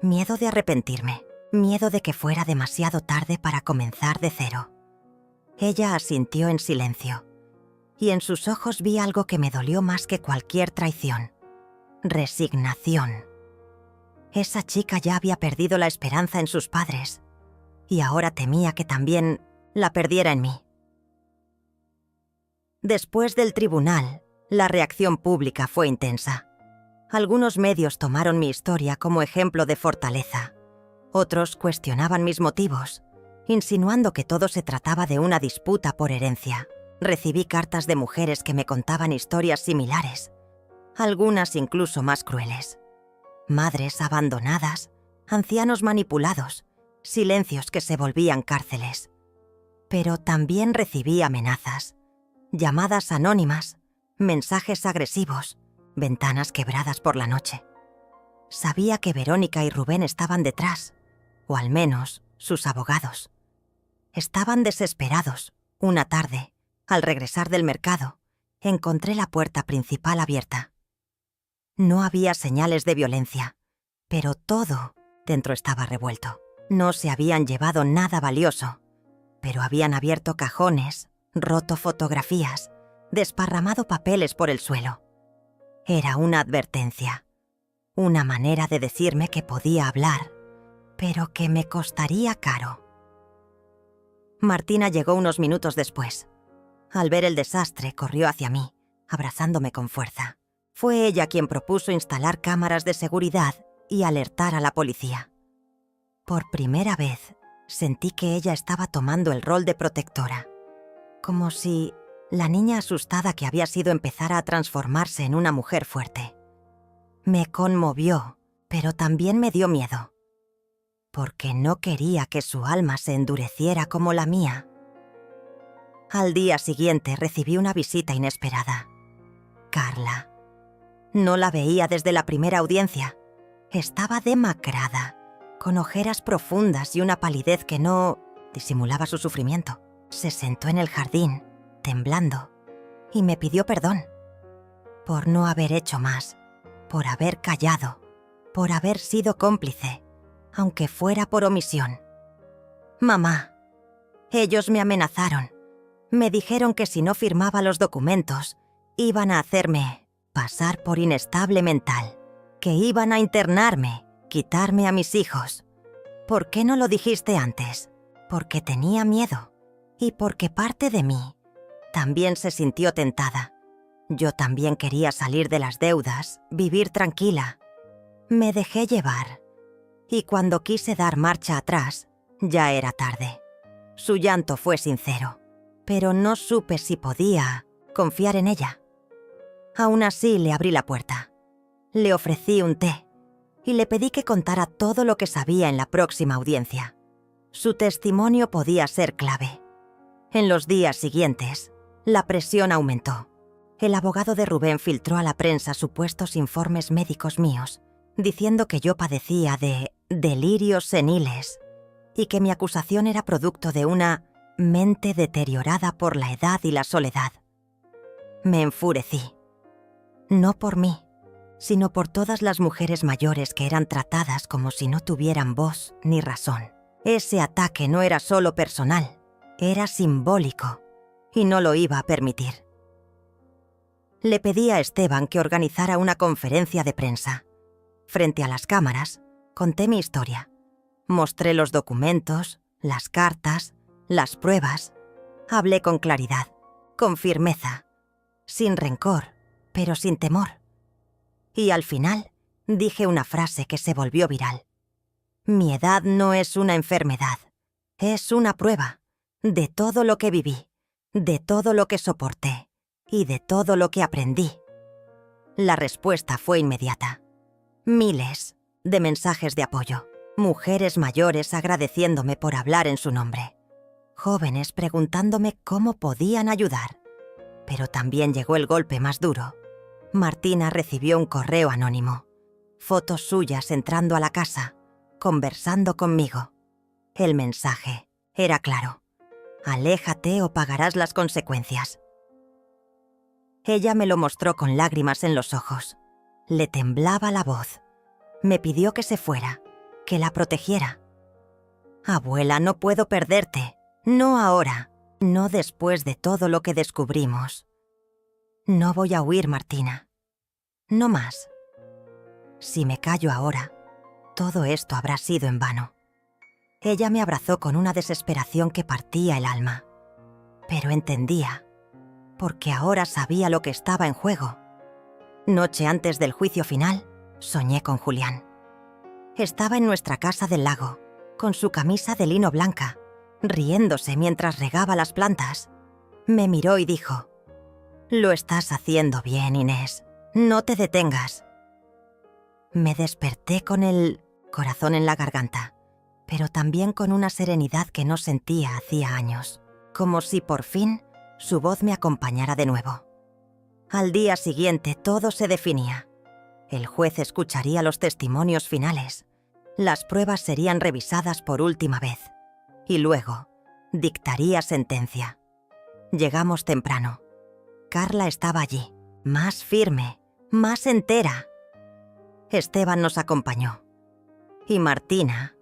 Speaker 1: Miedo de arrepentirme, miedo de que fuera demasiado tarde para comenzar de cero. Ella asintió en silencio, y en sus ojos vi algo que me dolió más que cualquier traición: resignación. Esa chica ya había perdido la esperanza en sus padres, y ahora temía que también la perdiera en mí. Después del tribunal, la reacción pública fue intensa. Algunos medios tomaron mi historia como ejemplo de fortaleza. Otros cuestionaban mis motivos, insinuando que todo se trataba de una disputa por herencia. Recibí cartas de mujeres que me contaban historias similares, algunas incluso más crueles. Madres abandonadas, ancianos manipulados, silencios que se volvían cárceles. Pero también recibí amenazas, llamadas anónimas, mensajes agresivos, ventanas quebradas por la noche. Sabía que Verónica y Rubén estaban detrás, o al menos sus abogados. Estaban desesperados. Una tarde, al regresar del mercado, encontré la puerta principal abierta. No había señales de violencia, pero todo dentro estaba revuelto. No se habían llevado nada valioso, pero habían abierto cajones, roto fotografías, desparramado papeles por el suelo. Era una advertencia, una manera de decirme que podía hablar, pero que me costaría caro. Martina llegó unos minutos después. Al ver el desastre, corrió hacia mí, abrazándome con fuerza. Fue ella quien propuso instalar cámaras de seguridad y alertar a la policía. Por primera vez, sentí que ella estaba tomando el rol de protectora, como si la niña asustada que había sido empezara a transformarse en una mujer fuerte. Me conmovió, pero también me dio miedo, porque no quería que su alma se endureciera como la mía. Al día siguiente recibí una visita inesperada. Carla. No la veía desde la primera audiencia. Estaba demacrada, con ojeras profundas y una palidez que no disimulaba su sufrimiento. Se sentó en el jardín, temblando, y me pidió perdón por no haber hecho más, por haber callado, por haber sido cómplice, aunque fuera por omisión. «Mamá, ellos me amenazaron. Me dijeron que si no firmaba los documentos, iban a hacerme pasar por inestable mental, que iban a internarme, quitarme a mis hijos. ¿Por qué no lo dijiste antes?». Porque tenía miedo, y porque parte de mí también se sintió tentada. Yo también quería salir de las deudas, vivir tranquila. Me dejé llevar, y cuando quise dar marcha atrás, ya era tarde. Su llanto fue sincero, pero no supe si podía confiar en ella. Aún así le abrí la puerta. Le ofrecí un té y le pedí que contara todo lo que sabía en la próxima audiencia. Su testimonio podía ser clave. En los días siguientes, la presión aumentó. El abogado de Rubén filtró a la prensa supuestos informes médicos míos, diciendo que yo padecía de delirios seniles y que mi acusación era producto de una mente deteriorada por la edad y la soledad. Me enfurecí. No por mí, sino por todas las mujeres mayores que eran tratadas como si no tuvieran voz ni razón. Ese ataque no era solo personal, era simbólico, y no lo iba a permitir. Le pedí a Esteban que organizara una conferencia de prensa. Frente a las cámaras, conté mi historia. Mostré los documentos, las cartas, las pruebas. Hablé con claridad, con firmeza, sin rencor, pero sin temor. Y al final, dije una frase que se volvió viral. Mi edad no es una enfermedad, es una prueba de todo lo que viví, de todo lo que soporté y de todo lo que aprendí. La respuesta fue inmediata. Miles de mensajes de apoyo, mujeres mayores agradeciéndome por hablar en su nombre, jóvenes preguntándome cómo podían ayudar. Pero también llegó el golpe más duro. Martina recibió un correo anónimo, fotos suyas entrando a la casa, conversando conmigo. El mensaje era claro: aléjate o pagarás las consecuencias. Ella me lo mostró con lágrimas en los ojos. Le temblaba la voz. Me pidió que se fuera, que la protegiera. Abuela, no puedo perderte. No ahora, no después de todo lo que descubrimos. No voy a huir, Martina. No más. Si me callo ahora, todo esto habrá sido en vano. Ella me abrazó con una desesperación que partía el alma. Pero entendía, porque ahora sabía lo que estaba en juego. Noche antes del juicio final, soñé con Julián. Estaba en nuestra casa del lago, con su camisa de lino blanca, riéndose mientras regaba las plantas. Me miró y dijo: «Lo estás haciendo bien, Inés. No te detengas». Me desperté con el corazón en la garganta, pero también con una serenidad que no sentía hacía años, como si por fin su voz me acompañara de nuevo. Al día siguiente todo se definía. El juez escucharía los testimonios finales, las pruebas serían revisadas por última vez, y luego dictaría sentencia. Llegamos temprano. Carla estaba allí, más firme, más entera. Esteban nos acompañó. Y Martina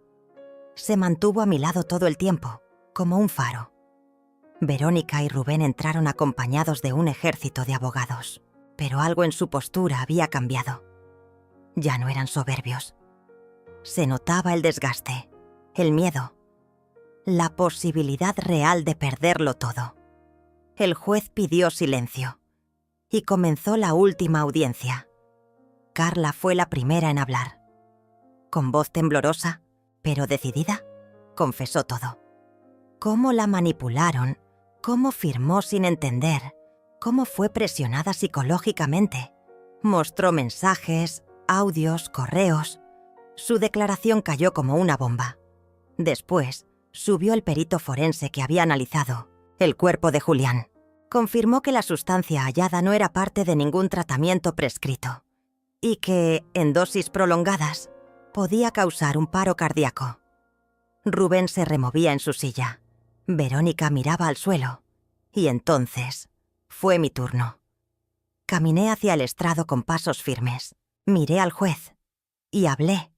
Speaker 1: se mantuvo a mi lado todo el tiempo, como un faro. Verónica y Rubén entraron acompañados de un ejército de abogados, pero algo en su postura había cambiado. Ya no eran soberbios. Se notaba el desgaste, el miedo, la posibilidad real de perderlo todo. El juez pidió silencio y comenzó la última audiencia. Carla fue la primera en hablar. Con voz temblorosa, pero decidida, confesó todo. Cómo la manipularon, cómo firmó sin entender, cómo fue presionada psicológicamente. Mostró mensajes, audios, correos. Su declaración cayó como una bomba. Después, subió el perito forense que había analizado el cuerpo de Julián. Confirmó que la sustancia hallada no era parte de ningún tratamiento prescrito y que, en dosis prolongadas, podía causar un paro cardíaco. Rubén se removía en su silla. Verónica miraba al suelo. Y entonces fue mi turno. Caminé hacia el estrado con pasos firmes. Miré al juez y hablé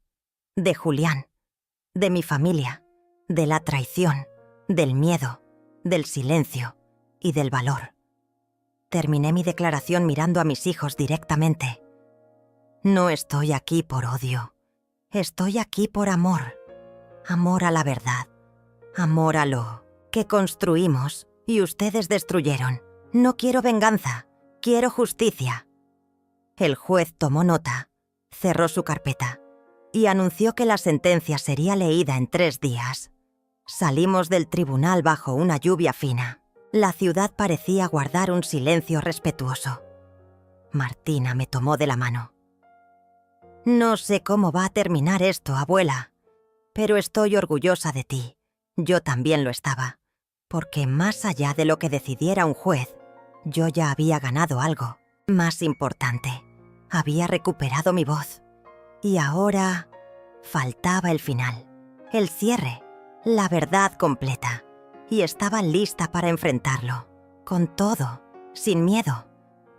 Speaker 1: de Julián, de mi familia, de la traición, del miedo, del silencio y del valor. Terminé mi declaración mirando a mis hijos directamente. No estoy aquí por odio. Estoy aquí por amor. Amor a la verdad. Amor a lo que construimos y ustedes destruyeron. No quiero venganza. Quiero justicia. El juez tomó nota, cerró su carpeta y anunció que la sentencia sería leída en 3 días. Salimos del tribunal bajo una lluvia fina. La ciudad parecía guardar un silencio respetuoso. Martina me tomó de la mano. No sé cómo va a terminar esto, abuela, pero estoy orgullosa de ti. Yo también lo estaba, porque más allá de lo que decidiera un juez, yo ya había ganado algo más importante. Había recuperado mi voz. Y ahora faltaba el final, el cierre, La verdad completa. Y estaba lista para enfrentarlo. Con todo, sin miedo,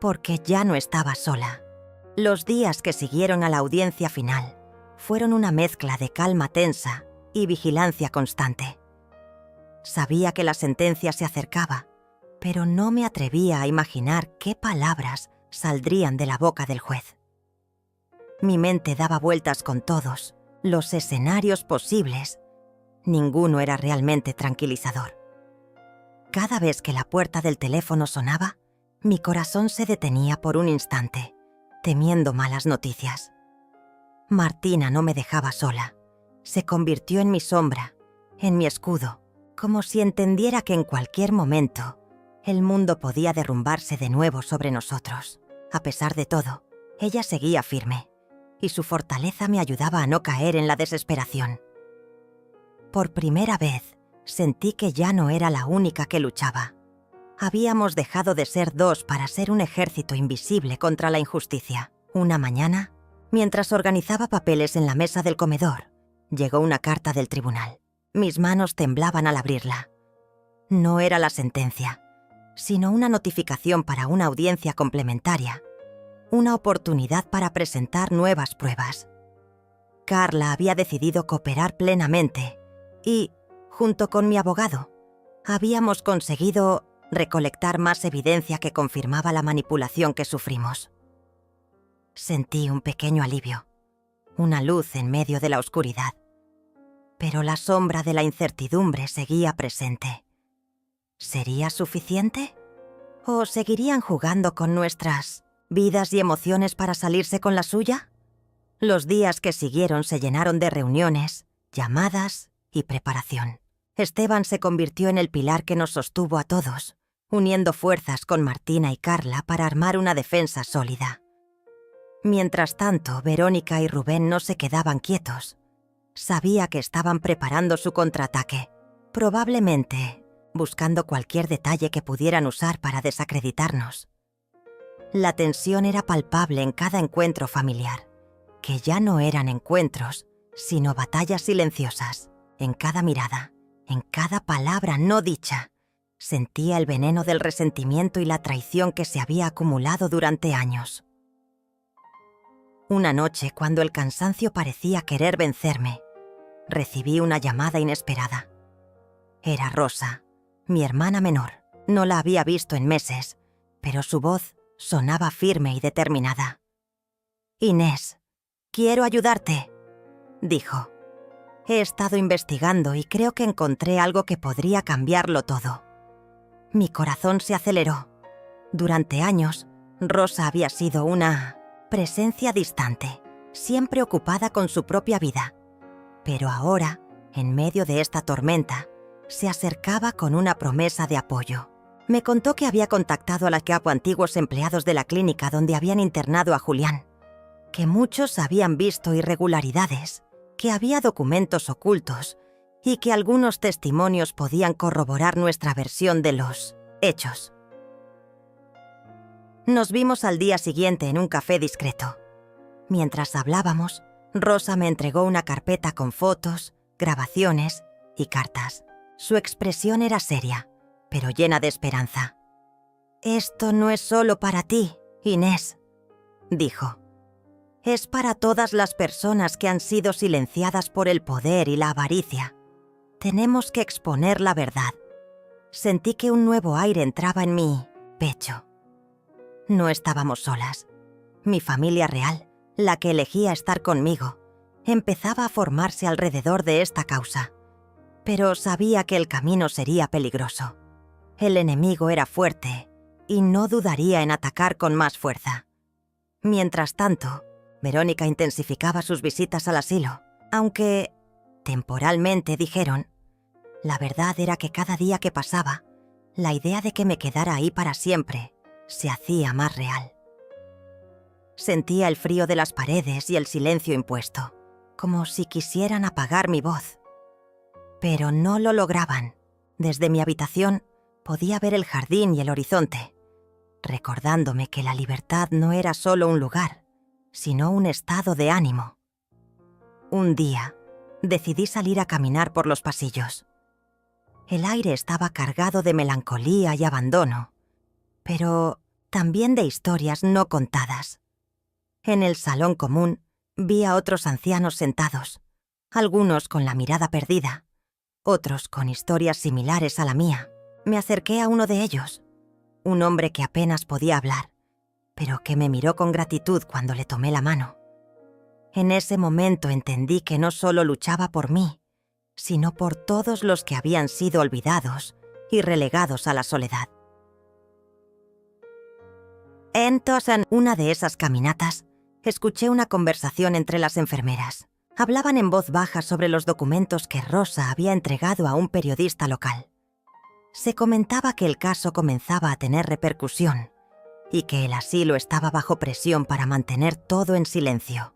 Speaker 1: porque ya no estaba sola. Los días que siguieron a la audiencia final fueron una mezcla de calma tensa y vigilancia constante. Sabía que la sentencia se acercaba, pero no me atrevía a imaginar qué palabras saldrían de la boca del juez. Mi mente daba vueltas con todos los escenarios posibles. Ninguno era realmente tranquilizador. Cada vez que la puerta del teléfono sonaba, mi corazón se detenía por un instante, temiendo malas noticias. Martina no me dejaba sola. Se convirtió en mi sombra, en mi escudo, como si entendiera que en cualquier momento el mundo podía derrumbarse de nuevo sobre nosotros. A pesar de todo, ella seguía firme, y su fortaleza me ayudaba a no caer en la desesperación. Por primera vez, sentí que ya no era la única que luchaba. Habíamos dejado de ser dos para ser un ejército invisible contra la injusticia. Una mañana, mientras organizaba papeles en la mesa del comedor, llegó una carta del tribunal. Mis manos temblaban al abrirla. No era la sentencia, sino una notificación para una audiencia complementaria, una oportunidad para presentar nuevas pruebas. Carla había decidido cooperar plenamente y, junto con mi abogado, habíamos conseguido recolectar más evidencia que confirmaba la manipulación que sufrimos. Sentí un pequeño alivio, una luz en medio de la oscuridad. Pero la sombra de la incertidumbre seguía presente. ¿Sería suficiente? ¿O seguirían jugando con nuestras vidas y emociones para salirse con la suya? Los días que siguieron se llenaron de reuniones, llamadas y preparación. Esteban se convirtió en el pilar que nos sostuvo a todos, uniendo fuerzas con Martina y Carla para armar una defensa sólida. Mientras tanto, Verónica y Rubén no se quedaban quietos. Sabía que estaban preparando su contraataque, probablemente buscando cualquier detalle que pudieran usar para desacreditarnos. La tensión era palpable en cada encuentro familiar, que ya no eran encuentros, sino batallas silenciosas. En cada mirada, en cada palabra no dicha, sentía el veneno del resentimiento y la traición que se había acumulado durante años. Una noche, cuando el cansancio parecía querer vencerme, recibí una llamada inesperada. Era Rosa, mi hermana menor. No la había visto en meses, pero su voz sonaba firme y determinada. «Inés, quiero ayudarte», dijo. «He estado investigando y creo que encontré algo que podría cambiarlo todo». Mi corazón se aceleró. Durante años, Rosa había sido una presencia distante, siempre ocupada con su propia vida. Pero ahora, en medio de esta tormenta, se acercaba con una promesa de apoyo. Me contó que había contactado a los antiguos empleados de la clínica donde habían internado a Julián, que muchos habían visto irregularidades, que había documentos ocultos y que algunos testimonios podían corroborar nuestra versión de los hechos. Nos vimos al día siguiente en un café discreto. Mientras hablábamos, Rosa me entregó una carpeta con fotos, grabaciones y cartas. Su expresión era seria, pero llena de esperanza. «Esto no es solo para ti, Inés», dijo. «Es para todas las personas que han sido silenciadas por el poder y la avaricia. Tenemos que exponer la verdad». Sentí que un nuevo aire entraba en mi pecho. No estábamos solas. Mi familia real, la que elegía estar conmigo, empezaba a formarse alrededor de esta causa. Pero sabía que el camino sería peligroso. El enemigo era fuerte y no dudaría en atacar con más fuerza. Mientras tanto, Verónica intensificaba sus visitas al asilo, aunque, temporalmente dijeron, la verdad era que cada día que pasaba, la idea de que me quedara ahí para siempre se hacía más real. Sentía el frío de las paredes y el silencio impuesto, como si quisieran apagar mi voz. Pero no lo lograban. Desde mi habitación podía ver el jardín y el horizonte, recordándome que la libertad no era solo un lugar, sino un estado de ánimo. Un día, decidí salir a caminar por los pasillos. El aire estaba cargado de melancolía y abandono, pero también de historias no contadas. En el salón común vi a otros ancianos sentados, algunos con la mirada perdida, otros con historias similares a la mía. Me acerqué a uno de ellos, un hombre que apenas podía hablar, pero que me miró con gratitud cuando le tomé la mano. En ese momento entendí que no solo luchaba por mí, sino por todos los que habían sido olvidados y relegados a la soledad. Entonces, en una de esas caminatas, escuché una conversación entre las enfermeras. Hablaban en voz baja sobre los documentos que Rosa había entregado a un periodista local. Se comentaba que el caso comenzaba a tener repercusión y que el asilo estaba bajo presión para mantener todo en silencio.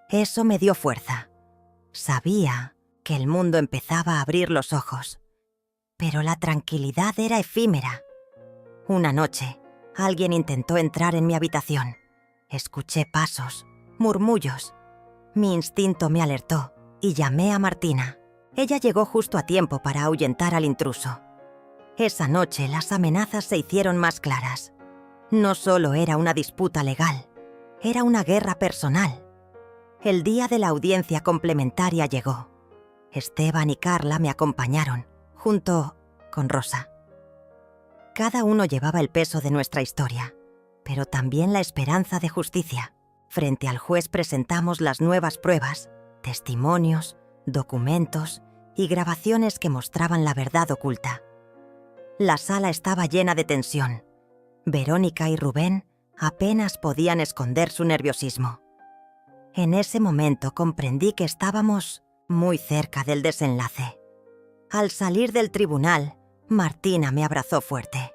Speaker 1: Eso me dio fuerza. Sabía que el mundo empezaba a abrir los ojos, pero la tranquilidad era efímera. Una noche, alguien intentó entrar en mi habitación. Escuché pasos, murmullos. Mi instinto me alertó y llamé a Martina. Ella llegó justo a tiempo para ahuyentar al intruso. Esa noche las amenazas se hicieron más claras. No solo era una disputa legal, era una guerra personal. El día de la audiencia complementaria llegó. Esteban y Carla me acompañaron, junto con Rosa. Cada uno llevaba el peso de nuestra historia, pero también la esperanza de justicia. Frente al juez presentamos las nuevas pruebas, testimonios, documentos y grabaciones que mostraban la verdad oculta. La sala estaba llena de tensión. Verónica y Rubén apenas podían esconder su nerviosismo. En ese momento comprendí que estábamos muy cerca del desenlace. Al salir del tribunal, Martina me abrazó fuerte.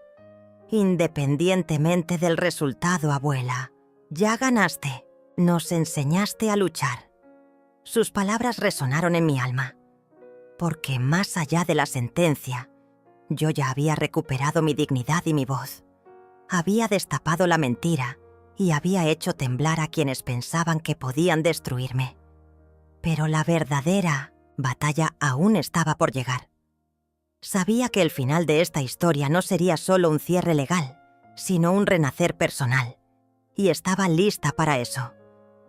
Speaker 1: Independientemente del resultado, abuela, ya ganaste. Nos enseñaste a luchar. Sus palabras resonaron en mi alma, porque más allá de la sentencia, yo ya había recuperado mi dignidad y mi voz. Había destapado la mentira y había hecho temblar a quienes pensaban que podían destruirme. Pero la verdadera batalla aún estaba por llegar. Sabía que el final de esta historia no sería solo un cierre legal, sino un renacer personal, y estaba lista para eso,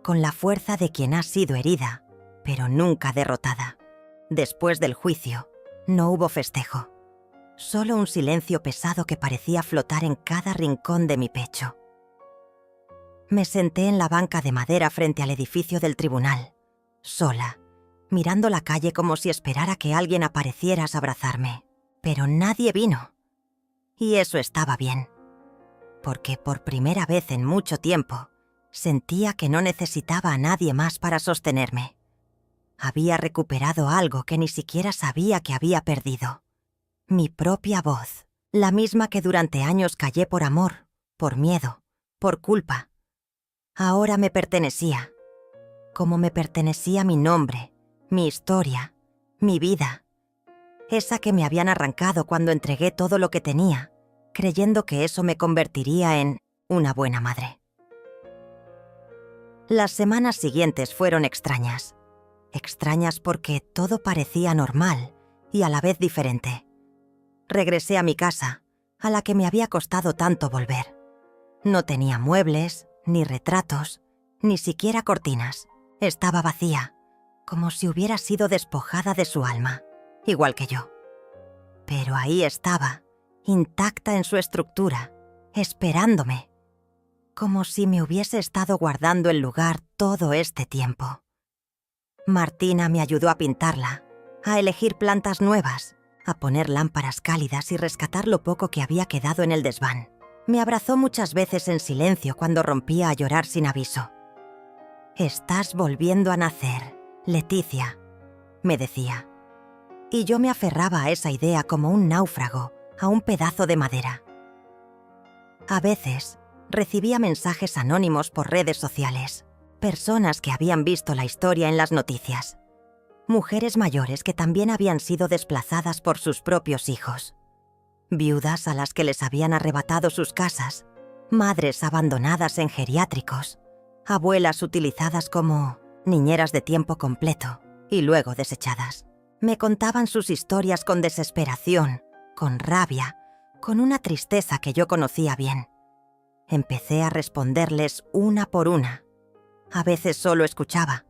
Speaker 1: con la fuerza de quien ha sido herida, pero nunca derrotada. Después del juicio, no hubo festejo, solo un silencio pesado que parecía flotar en cada rincón de mi pecho. Me senté en la banca de madera frente al edificio del tribunal, sola, mirando la calle como si esperara que alguien apareciera a abrazarme. Pero nadie vino. Y eso estaba bien, porque por primera vez en mucho tiempo, sentía que no necesitaba a nadie más para sostenerme. Había recuperado algo que ni siquiera sabía que había perdido. Mi propia voz, la misma que durante años callé por amor, por miedo, por culpa. Ahora me pertenecía, como me pertenecía mi nombre, mi historia, mi vida. Esa que me habían arrancado cuando entregué todo lo que tenía, creyendo que eso me convertiría en una buena madre. Las semanas siguientes fueron extrañas. Extrañas porque todo parecía normal y a la vez diferente. Regresé a mi casa, a la que me había costado tanto volver. No tenía muebles, ni retratos, ni siquiera cortinas. Estaba vacía, como si hubiera sido despojada de su alma, igual que yo. Pero ahí estaba, intacta en su estructura, esperándome, como si me hubiese estado guardando el lugar todo este tiempo. Martina me ayudó a pintarla, a elegir plantas nuevas, a poner lámparas cálidas y rescatar lo poco que había quedado en el desván. Me abrazó muchas veces en silencio cuando rompía a llorar sin aviso. «Estás volviendo a nacer, Leticia», me decía. Y yo me aferraba a esa idea como un náufrago a un pedazo de madera. A veces recibía mensajes anónimos por redes sociales, personas que habían visto la historia en las noticias, mujeres mayores que también habían sido desplazadas por sus propios hijos, viudas a las que les habían arrebatado sus casas, madres abandonadas en geriátricos, abuelas utilizadas como niñeras de tiempo completo. y luego desechadas. Me contaban sus historias con desesperación, con rabia, con una tristeza que yo conocía bien. Empecé a responderles una por una. A veces solo escuchaba,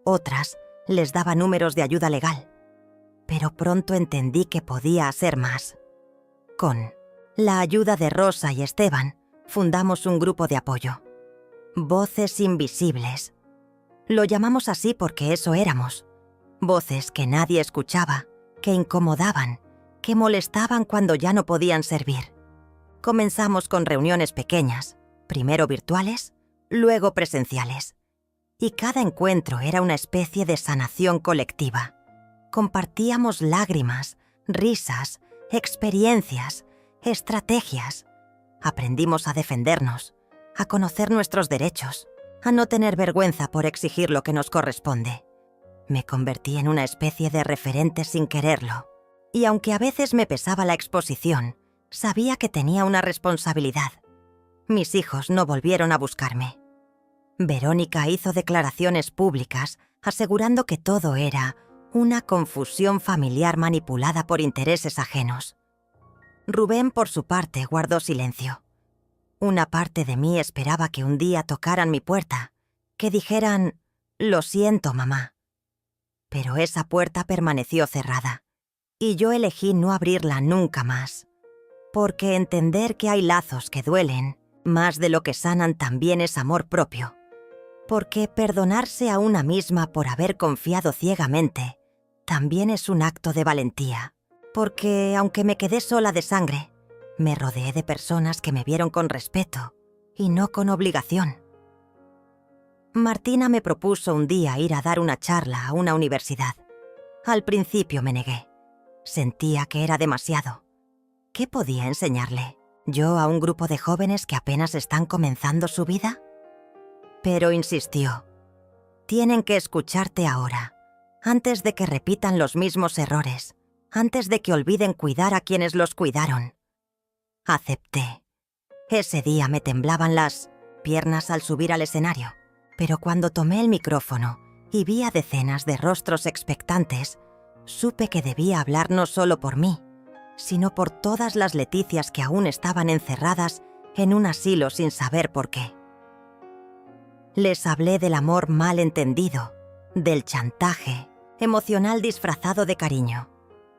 Speaker 1: otras les daba números de ayuda legal. Pero pronto entendí que podía hacer más. Con la ayuda de Rosa y Esteban, fundamos un grupo de apoyo. Voces invisibles. Lo llamamos así porque eso éramos. Voces que nadie escuchaba, que incomodaban, que molestaban cuando ya no podían servir. Comenzamos con reuniones pequeñas, primero virtuales, luego presenciales. Y cada encuentro era una especie de sanación colectiva. Compartíamos lágrimas, risas, experiencias, estrategias. Aprendimos a defendernos, a conocer nuestros derechos, a no tener vergüenza por exigir lo que nos corresponde. Me convertí en una especie de referente sin quererlo. Y aunque a veces me pesaba la exposición, sabía que tenía una responsabilidad. Mis hijos no volvieron a buscarme. Verónica hizo declaraciones públicas asegurando que todo era una confusión familiar manipulada por intereses ajenos. Rubén, por su parte, guardó silencio. Una parte de mí esperaba que un día tocaran mi puerta, que dijeran, «Lo siento, mamá». Pero esa puerta permaneció cerrada, y yo elegí no abrirla nunca más. Porque entender que hay lazos que duelen, más de lo que sanan también es amor propio. Porque perdonarse a una misma por haber confiado ciegamente también es un acto de valentía. Porque, aunque me quedé sola de sangre, me rodeé de personas que me vieron con respeto y no con obligación. Martina me propuso un día ir a dar una charla a una universidad. Al principio me negué. Sentía que era demasiado. ¿Qué podía enseñarle? ¿Yo a un grupo de jóvenes que apenas están comenzando su vida? Pero insistió. Tienen que escucharte ahora, antes de que repitan los mismos errores, antes de que olviden cuidar a quienes los cuidaron. Acepté. Ese día me temblaban las piernas al subir al escenario, pero cuando tomé el micrófono y vi a decenas de rostros expectantes, supe que debía hablar no solo por mí, sino por todas las Leticias que aún estaban encerradas en un asilo sin saber por qué. Les hablé del amor mal entendido, del chantaje emocional disfrazado de cariño,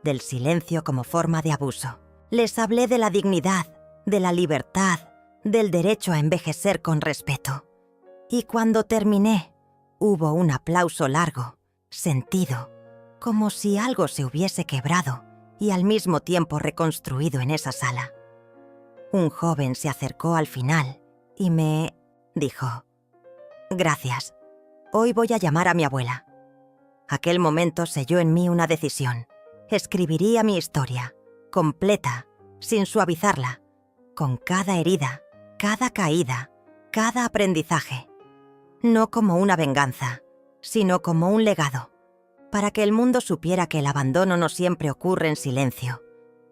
Speaker 1: del silencio como forma de abuso. Les hablé de la dignidad, de la libertad, del derecho a envejecer con respeto. Y cuando terminé, hubo un aplauso largo, sentido, como si algo se hubiese quebrado y al mismo tiempo reconstruido en esa sala. Un joven se acercó al final y me dijo: «Gracias. Hoy voy a llamar a mi abuela». Aquel momento selló en mí una decisión. Escribiría mi historia, completa, sin suavizarla, con cada herida, cada caída, cada aprendizaje. No como una venganza, sino como un legado, para que el mundo supiera que el abandono no siempre ocurre en silencio,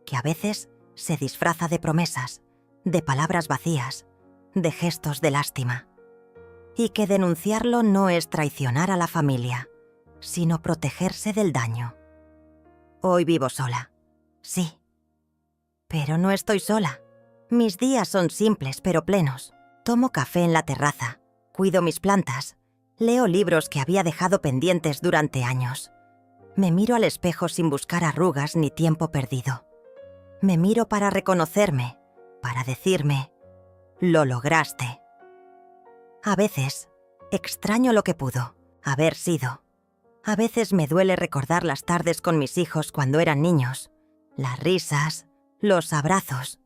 Speaker 1: que a veces se disfraza de promesas, de palabras vacías, de gestos de lástima. Y que denunciarlo no es traicionar a la familia, sino protegerse del daño. Hoy vivo sola, sí. Pero no estoy sola. Mis días son simples pero plenos. Tomo café en la terraza, cuido mis plantas, leo libros que había dejado pendientes durante años. Me miro al espejo sin buscar arrugas ni tiempo perdido. Me miro para reconocerme, para decirme, «Lo lograste». A veces, extraño lo que pudo haber sido. A veces me duele recordar las tardes con mis hijos cuando eran niños, las risas, los abrazos.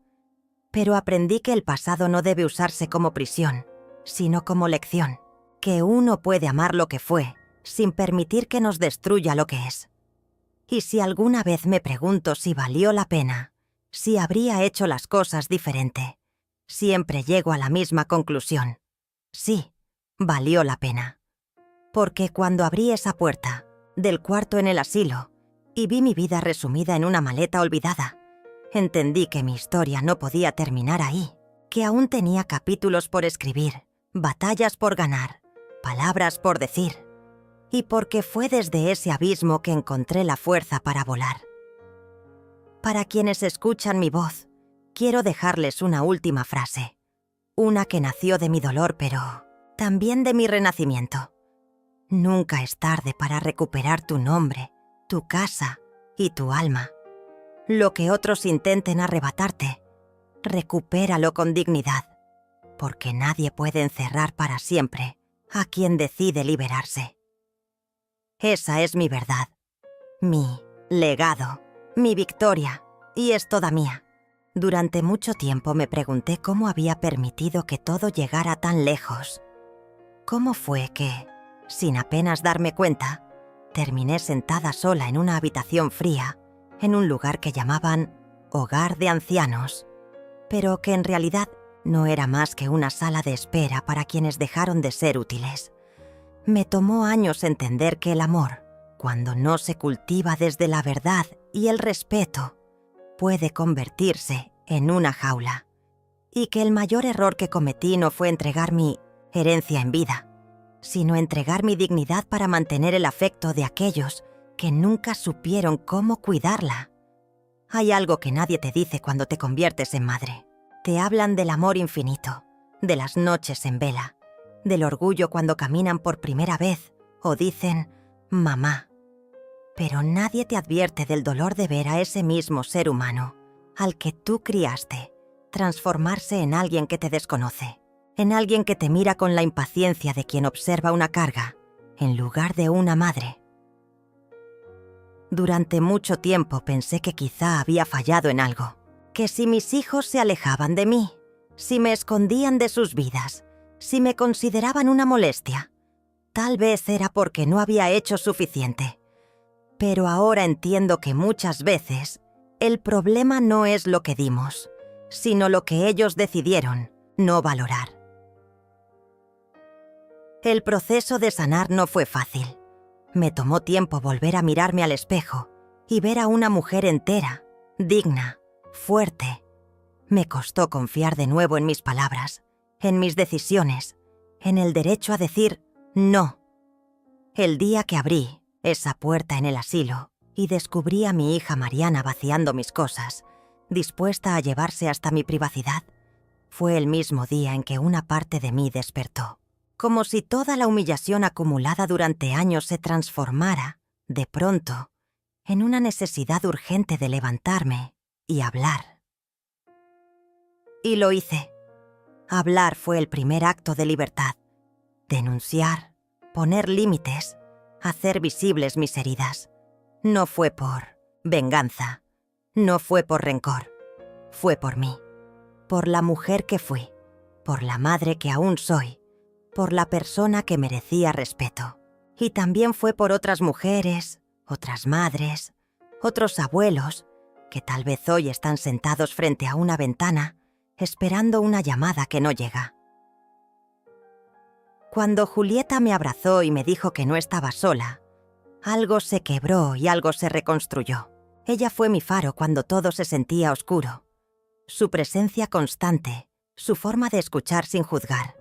Speaker 1: Pero aprendí que el pasado no debe usarse como prisión, sino como lección, que uno puede amar lo que fue, sin permitir que nos destruya lo que es. Y si alguna vez me pregunto si valió la pena, si habría hecho las cosas diferente, siempre llego a la misma conclusión. Sí, valió la pena. Porque cuando abrí esa puerta del cuarto en el asilo y vi mi vida resumida en una maleta olvidada, entendí que mi historia no podía terminar ahí, que aún tenía capítulos por escribir, batallas por ganar, palabras por decir. y porque fue desde ese abismo que encontré la fuerza para volar. Para quienes escuchan mi voz, quiero dejarles una última frase, una que nació de mi dolor, pero también de mi renacimiento. Nunca es tarde para recuperar tu nombre, tu casa y tu alma. Lo que otros intenten arrebatarte, recupéralo con dignidad, porque nadie puede encerrar para siempre a quien decide liberarse. Esa es mi verdad, mi legado, mi victoria, y es toda mía. Durante mucho tiempo me pregunté cómo había permitido que todo llegara tan lejos. ¿Cómo fue que, sin apenas darme cuenta, terminé sentada sola en una habitación fría, en un lugar que llamaban hogar de ancianos, pero que en realidad no era más que una sala de espera para quienes dejaron de ser útiles? Me tomó años entender que el amor, cuando no se cultiva desde la verdad y el respeto, puede convertirse en una jaula, y que el mayor error que cometí no fue entregar mi herencia en vida, sino entregar mi dignidad para mantener el afecto de aquellos que nunca supieron cómo cuidarla. Hay algo que nadie te dice cuando te conviertes en madre. Te hablan del amor infinito, de las noches en vela, del orgullo cuando caminan por primera vez o dicen mamá. Pero nadie te advierte del dolor de ver a ese mismo ser humano, al que tú criaste, transformarse en alguien que te desconoce, en alguien que te mira con la impaciencia de quien observa una carga, en lugar de una madre. Durante mucho tiempo pensé que quizá había fallado en algo, que si mis hijos se alejaban de mí, si me escondían de sus vidas, si me consideraban una molestia, tal vez era porque no había hecho suficiente. Pero ahora entiendo que muchas veces el problema no es lo que dimos, sino lo que ellos decidieron no valorar. El proceso de sanar no fue fácil. Me tomó tiempo volver a mirarme al espejo y ver a una mujer entera, digna, fuerte. Me costó confiar de nuevo en mis palabras, en mis decisiones, en el derecho a decir no. El día que abrí esa puerta en el asilo y descubrí a mi hija Mariana vaciando mis cosas, dispuesta a llevarse hasta mi privacidad, fue el mismo día en que una parte de mí despertó. Como si toda la humillación acumulada durante años se transformara, de pronto, en una necesidad urgente de levantarme y hablar. Y lo hice. Hablar fue el primer acto de libertad. Denunciar, poner límites, hacer visibles mis heridas. No fue por venganza, no fue por rencor, fue por mí, por la mujer que fui, por la madre que aún soy, por la persona que merecía respeto. Y también fue por otras mujeres, otras madres, otros abuelos, que tal vez hoy están sentados frente a una ventana, esperando una llamada que no llega. Cuando Julieta me abrazó y me dijo que no estaba sola, algo se quebró y algo se reconstruyó. Ella fue mi faro cuando todo se sentía oscuro. Su presencia constante, su forma de escuchar sin juzgar,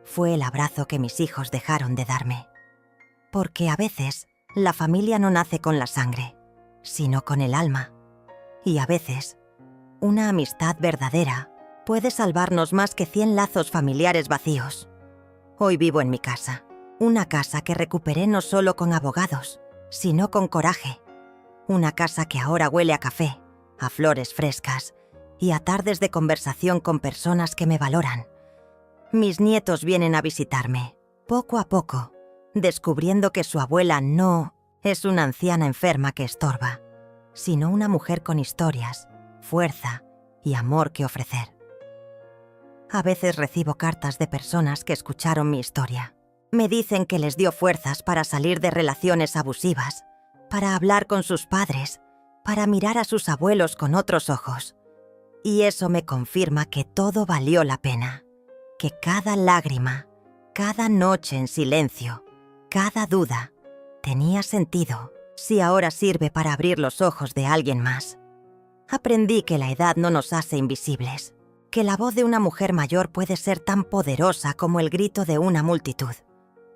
Speaker 1: fue el abrazo que mis hijos dejaron de darme. Porque a veces la familia no nace con la sangre, sino con el alma. Y a veces, una amistad verdadera puede salvarnos más que 100 lazos familiares vacíos. Hoy vivo en mi casa, una casa que recuperé no solo con abogados, sino con coraje. Una casa que ahora huele a café, a flores frescas y a tardes de conversación con personas que me valoran. Mis nietos vienen a visitarme, poco a poco, descubriendo que su abuela no es una anciana enferma que estorba, sino una mujer con historias, fuerza y amor que ofrecer. A veces recibo cartas de personas que escucharon mi historia. Me dicen que les dio fuerzas para salir de relaciones abusivas, para hablar con sus padres, para mirar a sus abuelos con otros ojos. Y eso me confirma que todo valió la pena, que cada lágrima, cada noche en silencio, cada duda, tenía sentido si ahora sirve para abrir los ojos de alguien más. Aprendí que la edad no nos hace invisibles, que la voz de una mujer mayor puede ser tan poderosa como el grito de una multitud,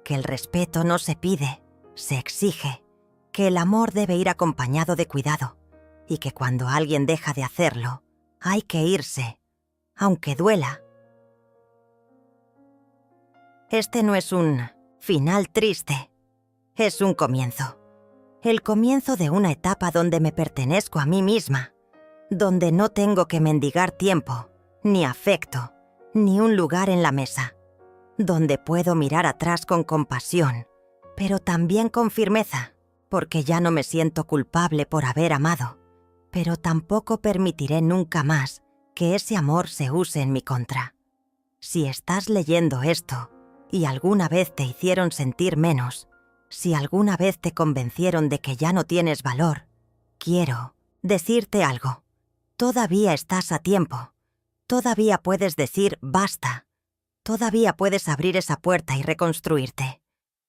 Speaker 1: que el respeto no se pide, Se exige que el amor debe ir acompañado de cuidado y que cuando alguien deja de hacerlo, hay que irse, aunque duela. Este no es un final triste, es un comienzo. El comienzo de una etapa donde me pertenezco a mí misma, donde no tengo que mendigar tiempo, ni afecto, ni un lugar en la mesa, donde puedo mirar atrás con compasión, pero también con firmeza, porque ya no me siento culpable por haber amado, pero tampoco permitiré nunca más que ese amor se use en mi contra. Si estás leyendo esto y alguna vez te hicieron sentir menos, si alguna vez te convencieron de que ya no tienes valor, quiero decirte algo. Todavía estás a tiempo. Todavía puedes decir basta. Todavía puedes abrir esa puerta y reconstruirte.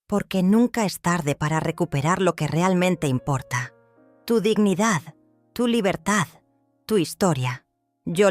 Speaker 1: Porque nunca es tarde para recuperar lo que realmente importa. Tu dignidad, tu libertad, tu historia. Yo